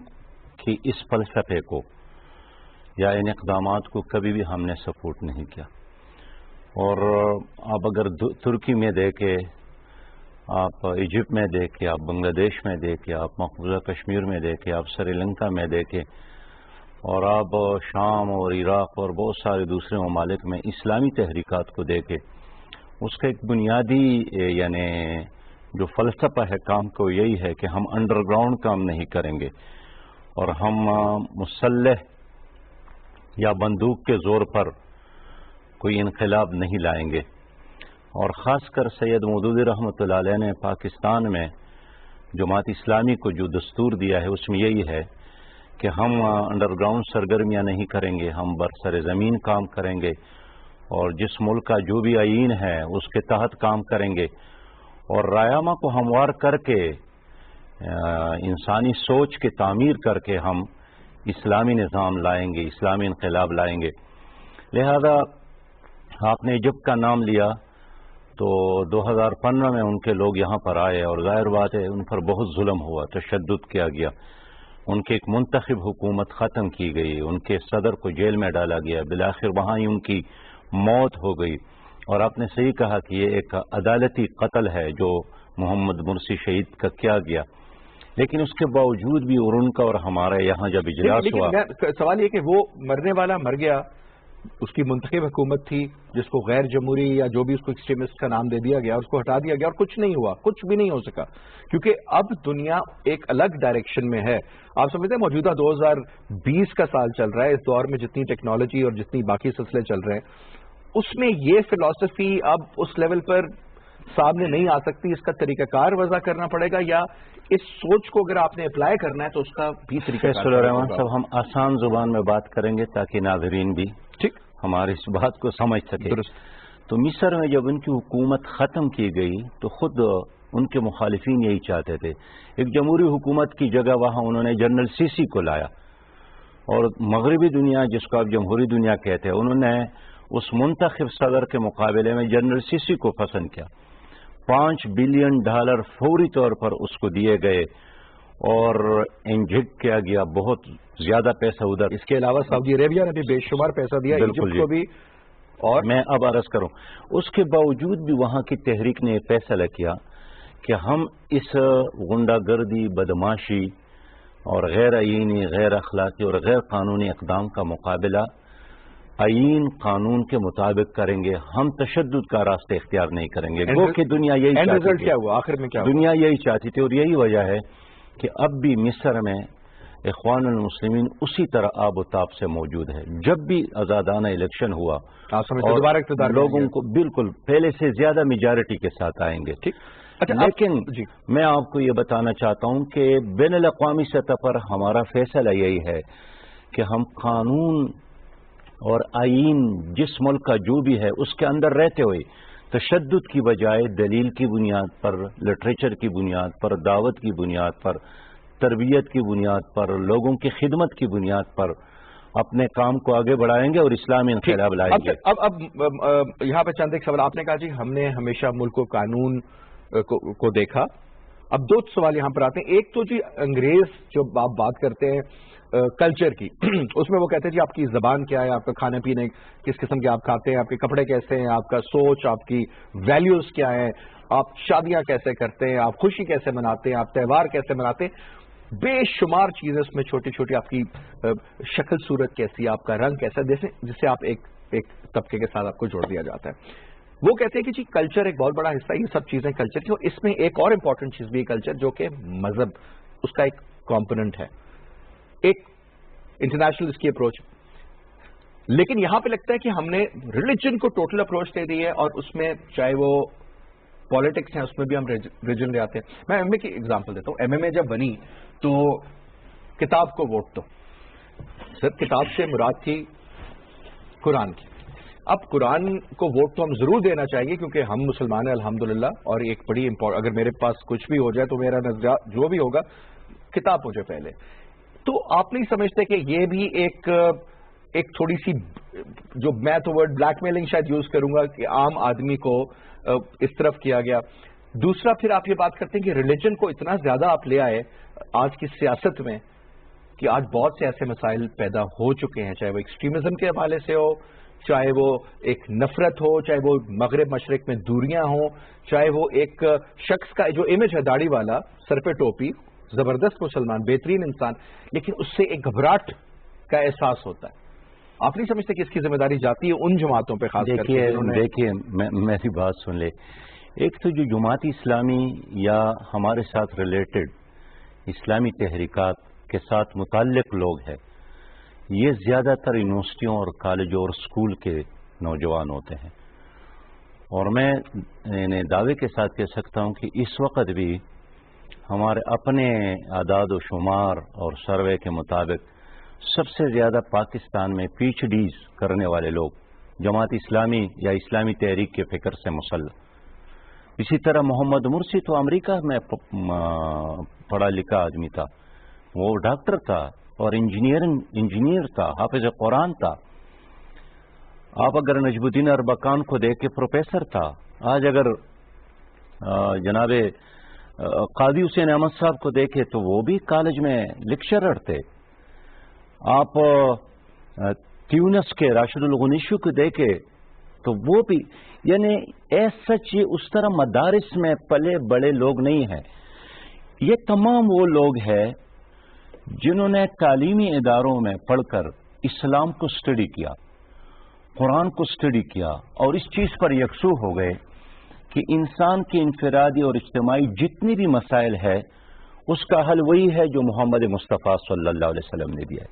کی اس فلسفے کو یا ان اقدامات کو کبھی بھی ہم نے سپورٹ نہیں کیا. اور آپ اگر ترکی میں دیکھیں، آپ ایجپٹ میں دیکھیں، آپ بنگلہ دیش میں دیکھیں، آپ مقبوضہ کشمیر میں دیکھیں، آپ سری لنکا میں دیکھیں، اور آپ شام اور عراق اور بہت سارے دوسرے ممالک میں اسلامی تحریکات کو دیکھیں، اس کا ایک بنیادی یعنی جو فلسفہ ہے کام کو یہی ہے کہ ہم انڈر گراؤنڈ کام نہیں کریں گے، اور ہم مسلح یا بندوق کے زور پر کوئی انقلاب نہیں لائیں گے. اور خاص کر سید مودودی رحمۃ اللہ علیہ نے پاکستان میں جماعت اسلامی کو جو دستور دیا ہے اس میں یہی ہے کہ ہم انڈر گراؤنڈ سرگرمیاں نہیں کریں گے، ہم برسر زمین کام کریں گے، اور جس ملک کا جو بھی آئین ہے اس کے تحت کام کریں گے، اور رایامہ کو ہموار کر کے انسانی سوچ کی تعمیر کر کے ہم اسلامی نظام لائیں گے، اسلامی انقلاب لائیں گے. لہذا آپ نے ایجپٹ کا نام لیا تو 2015 میں ان کے لوگ یہاں پر آئے، اور ظاہر بات ہے ان پر بہت ظلم ہوا، تشدد کیا گیا، ان کی ایک منتخب حکومت ختم کی گئی، ان کے صدر کو جیل میں ڈالا گیا، بالآخر وہاں ہی ان کی موت ہو گئی. اور آپ نے صحیح کہا کہ یہ ایک عدالتی قتل ہے جو محمد مرسی شہید کا کیا گیا. لیکن اس کے باوجود بھی اور ان کا اور ہمارے یہاں جب اجلاس ہوا، سوال یہ کہ وہ مرنے والا مر گیا، اس کی منتخب حکومت تھی جس کو غیر جمہوری یا جو بھی اس کو ایکسٹریمسٹ کا نام دے دیا گیا، اس کو ہٹا دیا گیا اور کچھ نہیں ہوا، کچھ بھی نہیں ہو سکا، کیونکہ اب دنیا ایک الگ ڈائریکشن میں ہے. آپ سمجھتے ہیں موجودہ 2020 کا سال چل رہا ہے، اس دور میں جتنی ٹیکنالوجی اور جتنی باقی سلسلے چل رہے ہیں اس میں یہ فلسفی اب اس لیول پر سامنے نہیں آ سکتی. اس کا طریقہ کار وضع کرنا پڑے گا، یا اس سوچ کو اگر آپ نے اپلائی کرنا ہے تو اس کا بھی طریقہ کار. فیصل الرحمان صاحب، ہم آسان زبان میں بات کریں گے تاکہ ناظرین بھی ٹھیک ہماری اس بات کو سمجھ سکے. تو مصر میں جب ان کی حکومت ختم کی گئی تو خود ان کے مخالفین یہی چاہتے تھے. ایک جمہوری حکومت کی جگہ وہاں انہوں نے جنرل سیسی کو لایا، اور مغربی دنیا جس کو آپ جمہوری دنیا کہتے ہیں انہوں نے اس منتخب صدر کے مقابلے میں جنرل سیسی کو پسند کیا. $5 بلین فوری طور پر اس کو دیے گئے اور انجیکٹ کیا گیا بہت زیادہ پیسہ ادھر. اس کے علاوہ سعودی عربیہ نے بھی بے شمار پیسہ دیا، ایجپٹ کو بھی. اور میں اب عرض کروں، اس کے باوجود بھی وہاں کی تحریک نے یہ فیصلہ کیا کہ ہم اس غنڈہ گردی، بدماشی اور غیر آئینی، غیر اخلاقی اور غیر قانونی اقدام کا مقابلہ آئین قانون کے مطابق کریں گے. ہم تشدد کا راستہ اختیار نہیں کریں گے. گو کہ دنیا یہی چاہتی تھی. کیا ہوا آخر میں؟ کیا دنیا یہی چاہتی تھی، اور یہی وجہ ہے کہ اب بھی مصر میں اخوان المسلمین اسی طرح آب و تاب سے موجود ہے. جب بھی آزادانہ الیکشن ہوا اور لوگوں کو بالکل پہلے سے زیادہ میجارٹی کے ساتھ آئیں گے. لیکن میں آپ کو یہ بتانا چاہتا ہوں کہ بین الاقوامی سطح پر ہمارا فیصلہ یہی ہے کہ ہم قانون اور آئین جس ملک کا جو بھی ہے اس کے اندر رہتے ہوئے تشدد کی بجائے دلیل کی بنیاد پر، لٹریچر کی بنیاد پر، دعوت کی بنیاد پر، تربیت کی بنیاد پر، لوگوں کی خدمت کی بنیاد پر اپنے کام کو آگے بڑھائیں گے اور اسلامی انقلاب لائیں گے. اب یہاں پہ چند ایک سوال. آپ نے کہا جی ہم نے ہمیشہ ملک و قانون کو دیکھا. اب دو سوال یہاں پر آتے ہیں. ایک تو جی انگریز جو آپ بات کرتے ہیں کلچر کی، اس میں وہ کہتے ہیں جی آپ کی زبان کیا ہے، آپ کا کھانے پینے کس قسم کے آپ کھاتے ہیں، آپ کے کپڑے کیسے ہیں، آپ کا سوچ، آپ کی ویلیوز کیا ہیں، آپ شادیاں کیسے کرتے ہیں، آپ خوشی کیسے مناتے ہیں، آپ تہوار کیسے مناتے ہیں. بے شمار چیزیں اس میں چھوٹی چھوٹی، آپ کی شکل صورت کیسی، آپ کا رنگ کیسا، جس سے آپ ایک طبقے کے ساتھ آپ کو جوڑ دیا جاتا ہے. وہ کہتے ہیں کہ جی کلچر ایک بہت بڑا حصہ، یہ سب چیزیں کلچر کی. اور اس میں ایک اور امپورٹنٹ چیز بھی ہے کلچر، جو کہ مذہب اس کا ایک کمپوننٹ ہے، ایک انٹرنیشنل اس کی اپروچ. لیکن یہاں پہ لگتا ہے کہ ہم نے ریلیجن کو ٹوٹل اپروچ دے دی ہے، اور اس میں چاہے وہ پالیٹکس ہیں اس میں بھی ہم ریلیجن لے آتے ہیں. میں ایم اے کی ایگزامپل دیتا ہوں. ایم اے جب بنی تو کتاب کو ووٹ دو، صرف کتاب سے مراد تھی قرآن کی. اب قرآن کو ووٹ تو ہم ضرور دینا چاہیے کیونکہ ہم مسلمان ہیں الحمدللہ، اور ایک بڑی اگر میرے پاس کچھ بھی ہو جائے تو میرا نظریہ جو بھی ہوگا کتاب ہو جائے پہلے. تو آپ نہیں سمجھتے کہ یہ بھی ایک تھوڑی سی، جو میں تو ورڈ بلیک میلنگ شاید یوز کروں گا، کہ عام آدمی کو اس طرف کیا گیا. دوسرا پھر آپ یہ بات کرتے ہیں کہ ریلیجن کو اتنا زیادہ آپ لے آئے آج کی سیاست میں کہ آج بہت سے ایسے مسائل پیدا ہو چکے ہیں، چاہے وہ ایکسٹریمزم کے حوالے سے ہو، چاہے وہ ایک نفرت ہو، چاہے وہ مغرب مشرق میں دوریاں ہوں، چاہے وہ ایک شخص کا جو امیج ہے داڑھی والا، سر پہ ٹوپی، زبردست مسلمان، بہترین انسان، لیکن اس سے ایک گھبراہٹ کا احساس ہوتا ہے. آپ نہیں سمجھتے کہ اس کی ذمہ داری جاتی ہے ان جماعتوں پہ خاص کر کے؟ دیکھیے میری بات سن لے. ایک تو جو جماعت اسلامی یا ہمارے ساتھ ریلیٹڈ اسلامی تحریکات کے ساتھ متعلق لوگ ہیں، یہ زیادہ تر یونیورسٹیوں اور کالجوں اور اسکول کے نوجوان ہوتے ہیں. اور میں دعوے کے ساتھ کہہ سکتا ہوں کہ اس وقت بھی ہمارے اپنے اعداد و شمار اور سروے کے مطابق سب سے زیادہ پاکستان میں پی ایچ ڈیز کرنے والے لوگ جماعت اسلامی یا اسلامی تحریک کے فکر سے مسلح. اسی طرح محمد مرسی تو امریکہ میں پڑھا لکھا آدمی تھا، وہ ڈاکٹر تھا اور انجینئر تھا، حافظ قرآن تھا. آپ اگر نجم الدین اربکان کو دیکھ کے پروفیسر تھا. آج اگر جناب قاضی حسین احمد صاحب کو دیکھے تو وہ بھی کالج میں لیکچرر تھے. آپ تیونس کے راشد الغنیشو کو دیکھے تو وہ بھی، یعنی سچ یہ اس طرح مدارس میں پلے بڑے لوگ نہیں ہیں. یہ تمام وہ لوگ ہیں جنہوں نے تعلیمی اداروں میں پڑھ کر اسلام کو اسٹڈی کیا قرآن کو اسٹڈی کیا اور اس چیز پر یکسو ہو گئے کہ انسان کی انفرادی اور اجتماعی جتنی بھی مسائل ہے اس کا حل وہی ہے جو محمد مصطفیٰ صلی اللہ علیہ وسلم نے دیا ہے.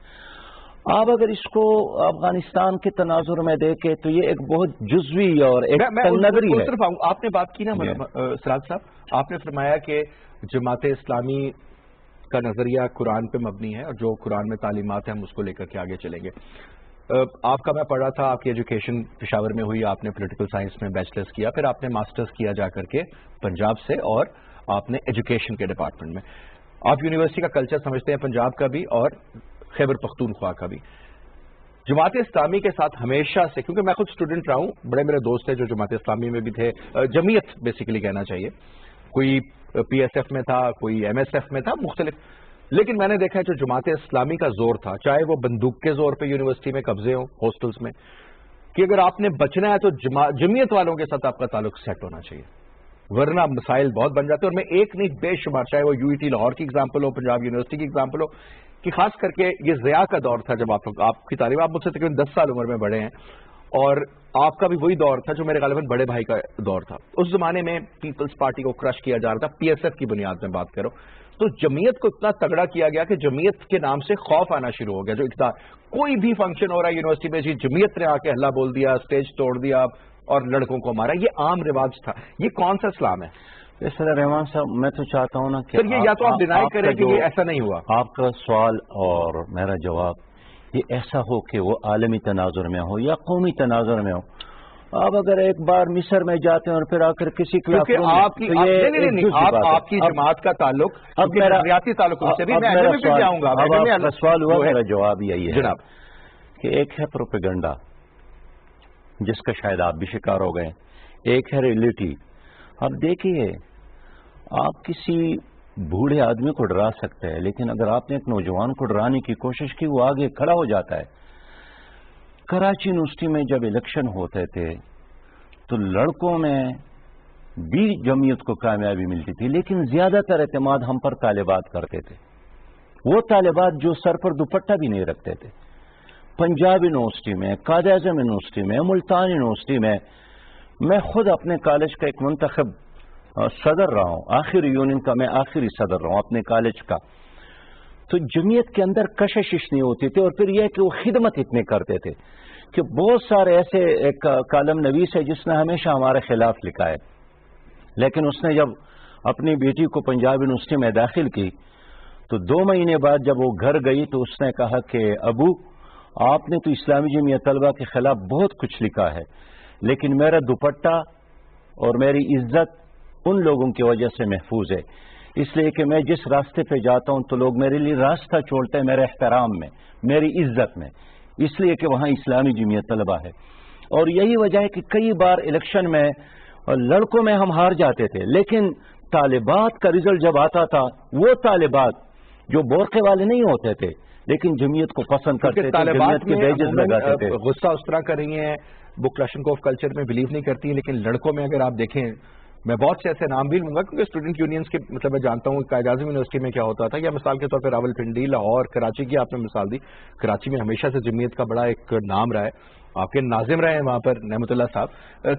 آپ اگر اس کو افغانستان کے تناظر میں دیکھیں تو یہ ایک بہت جزوی اور ایک نظری ہے. آپ نے بات کی نا سراج صاحب, آپ نے فرمایا کہ جماعت اسلامی کا نظریہ قرآن پہ مبنی ہے اور جو قرآن میں تعلیمات ہیں ہم اس کو لے کر کے آگے چلیں گے. آپ کا میں پڑھا تھا, آپ کی ایجوکیشن پشاور میں ہوئی, آپ نے پولیٹیکل سائنس میں بیچلرز کیا, پھر آپ نے ماسٹرز کیا جا کر کے پنجاب سے, اور آپ نے ایجوکیشن کے ڈپارٹمنٹ میں. آپ یونیورسٹی کا کلچر سمجھتے ہیں پنجاب کا بھی اور خیبر پختونخوا کا بھی. جماعت اسلامی کے ساتھ ہمیشہ سے, کیونکہ میں خود اسٹوڈنٹ رہا ہوں, بڑے میرے دوست تھے جو جماعت اسلامی میں بھی تھے, جمعیت بیسیکلی کہنا چاہیے, کوئی پی ایس ایف میں تھا, کوئی ایم ایس ایف میں تھا, مختلف. لیکن میں نے دیکھا جو جماعت اسلامی کا زور تھا, چاہے وہ بندوق کے زور پہ یونیورسٹی میں قبضے ہوں, ہاسٹلس میں, کہ اگر آپ نے بچنا ہے تو جمعیت والوں کے ساتھ آپ کا تعلق سیٹ ہونا چاہیے, ورنہ مسائل بہت بن جاتے ہیں. اور میں ایک نہیں بے شمار, چاہے وہ یو ای ٹی لاہور کی ایگزامپل ہو, پنجاب یونیورسٹی کی ایگزامپل ہو, کہ خاص کر کے یہ ضیاء کا دور تھا جب آپ کی تعلیم, آپ مجھ سے تقریباً 10 سال عمر میں بڑے ہیں, اور آپ کا بھی وہی دور تھا جو میرے غالباً بڑے بھائی کا دور تھا. اس زمانے میں پیپلز پارٹی کو کرش کیا جا رہا تھا, پی ایس ایف کی بنیاد میں بات کرو, تو جمعیت کو اتنا تگڑا کیا گیا کہ جمعیت کے نام سے خوف آنا شروع ہو گیا. جو اقتدار, کوئی بھی فنکشن ہو رہا ہے یونیورسٹی میں, جی جمعیت نے آ کے ہلہ بول دیا, اسٹیج توڑ دیا اور لڑکوں کو مارا, یہ عام رواج تھا. یہ کون سا اسلام ہے؟ رحمان صاحب, میں تو چاہتا ہوں نا کہ یہ یا تو آپ ڈینائی کریں کہ یہ ایسا نہیں ہوا. آپ کا سوال اور میرا جواب یہ ایسا ہو کہ وہ عالمی تناظر میں ہو یا قومی تناظر میں ہو. آپ اگر ایک بار مصر میں جاتے ہیں اور پھر آ کر کسی آپ کی جماعت کا تعلق نظریاتی تعلق سے بھی آؤں گا. سوال ہوا, میرا جواب یہی ہے جناب کہ ایک ہے پروپیگنڈا جس کا شاید آپ بھی شکار ہو گئے, ایک ہے ریئلٹی. اب دیکھیے, آپ کسی بوڑھے آدمی کو ڈرا سکتے ہیں, لیکن اگر آپ نے ایک نوجوان کو ڈرانے کی کوشش کی, وہ آگے کھڑا ہو جاتا ہے. کراچی یونیورسٹی میں جب الیکشن ہوتے تھے تو لڑکوں میں بھی جمعیت کو کامیابی ملتی تھی, لیکن زیادہ تر اعتماد ہم پر طالبات کرتے تھے. وہ طالبات جو سر پر دوپٹہ بھی نہیں رکھتے تھے. پنجاب یونیورسٹی میں, قائد اعظم یونیورسٹی میں, ملتان یونیورسٹی میں خود اپنے کالج کا ایک منتخب صدر رہا ہوں, آخری یونین کا میں آخری صدر رہا ہوں اپنے کالج کا. تو جمعیت کے اندر کشش نہیں ہوتی تھی. اور پھر یہ کہ وہ خدمت اتنے کرتے تھے کہ بہت سارے ایسے, ایک کالم نویس ہے جس نے ہمیشہ ہمارے خلاف لکھا ہے, لیکن اس نے جب اپنی بیٹی کو پنجاب یونیورسٹی میں داخل کی تو 2 مہینے بعد جب وہ گھر گئی تو اس نے کہا کہ ابو, آپ نے تو اسلامی جمعیت طلبہ کے خلاف بہت کچھ لکھا ہے, لیکن میرا دوپٹہ اور میری عزت ان لوگوں کی وجہ سے محفوظ ہے, اس لیے کہ میں جس راستے پہ جاتا ہوں تو لوگ میرے لیے راستہ چھوڑتے ہیں, میرے احترام میں, میری عزت میں, اس لیے کہ وہاں اسلامی جمعیت طلبہ ہے. اور یہی وجہ ہے کہ کئی بار الیکشن میں لڑکوں میں ہم ہار جاتے تھے, لیکن طالبات کا رزلٹ جب آتا تھا, وہ طالبات جو بورقے والے نہیں ہوتے تھے لیکن جمعیت کو پسند کرتے تھے, جمعیت کے بیجز لگاتے تھے. غصہ اس طرح کر رہی ہیں, وہ کلاشنکوف کلچر میں بلیو نہیں کرتی, لیکن لڑکوں میں اگر آپ دیکھیں, میں بہت سے ایسے نام بھی لوں گا کیونکہ اسٹوڈنٹ یونینز کے مطلب میں جانتا ہوں قائد اعظم یونیورسٹی میں کیا ہوتا تھا, یا مثال کے طور پہ راول پنڈی, لاہور, کراچی کی آپ نے مثال دی. کراچی میں ہمیشہ سے جمعیت کا بڑا ایک نام رہا ہے, آپ کے ناظم رہے ہیں وہاں پر نعمت اللہ صاحب.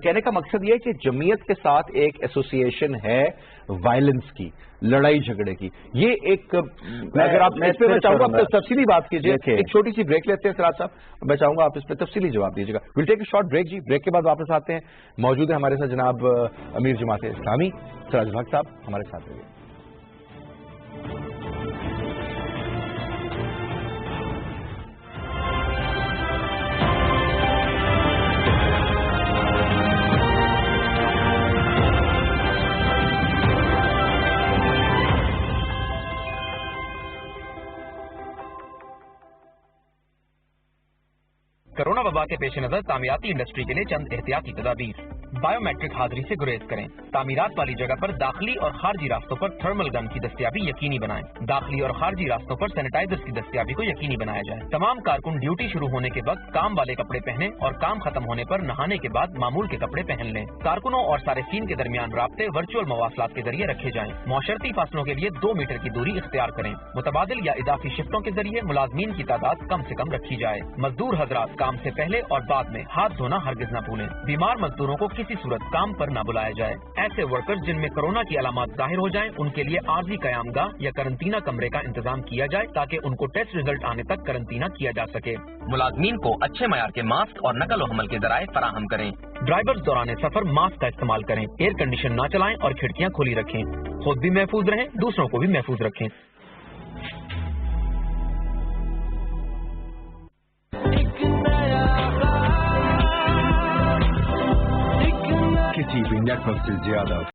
کہنے کا مقصد یہ ہے کہ جمعیت کے ساتھ ایک ایسوسیشن ہے وائلنس کی, لڑائی جھگڑے کی. یہ ایک اگر آپ اس پہ میں چاہوں گا آپ تفصیلی بات کیجیے, ایک چھوٹی سی بریک لیتے ہیں سراج صاحب, میں چاہوں گا آپ اس پہ تفصیلی جواب دیجیے گا. We'll take a short break جی, بریک کے بعد واپس آتے ہیں. موجود ہے ہمارے ساتھ جناب امیر جماعت اسلامی سراج الحق صاحب, ہمارے ساتھ رہیے. کرونا وبا کے پیش نظر تعمیراتی انڈسٹری کے لیے چند احتیاطی تدابیر. بایو میٹرک حاضری سے گریز کریں. تعمیرات والی جگہ پر داخلی اور خارجی راستوں پر تھرمل گن کی دستیابی یقینی بنائیں. داخلی اور خارجی راستوں پر سینیٹائزر کی دستیابی کو یقینی بنایا جائے. تمام کارکن ڈیوٹی شروع ہونے کے وقت کام والے کپڑے پہنیں اور کام ختم ہونے پر نہانے کے بعد معمول کے کپڑے پہن لیں. کارکنوں اور صارفین کے درمیان رابطے ورچوئل مواصلات کے ذریعے رکھے جائیں. معاشرتی فاصلوں کے لیے 2 میٹر کی دوری اختیار کریں. متبادل یا اضافی شفٹوں کے ذریعے ملازمین کی تعداد کم سے کم رکھی جائے. مزدور حضرات کام سے پہلے پہلے اور بعد میں ہاتھ دھونا ہرگز نہ بھولیں۔ بیمار مزدوروں کو کسی صورت کام پر نہ بلایا جائے۔ ایسے ورکرز جن میں کورونا کی علامات ظاہر ہو جائیں ان کے لیے عارضی قیام گاہ یا قرنطینہ کمرے کا انتظام کیا جائے تاکہ ان کو ٹیسٹ ریزلٹ آنے تک قرنطینہ کیا جا سکے۔ ملازمین کو اچھے معیار کے ماسک اور نقل و حمل کے ذرائع فراہم کریں۔ ڈرائیورز دوران سفر ماسک کا استعمال کریں، ایئر کنڈیشن نہ چلائیں اور کھڑکیاں کھلی رکھیں۔ خود بھی محفوظ رہیں، دوسروں کو بھی محفوظ رکھیں۔ کسی بھی نیٹ ورک سے زیادہ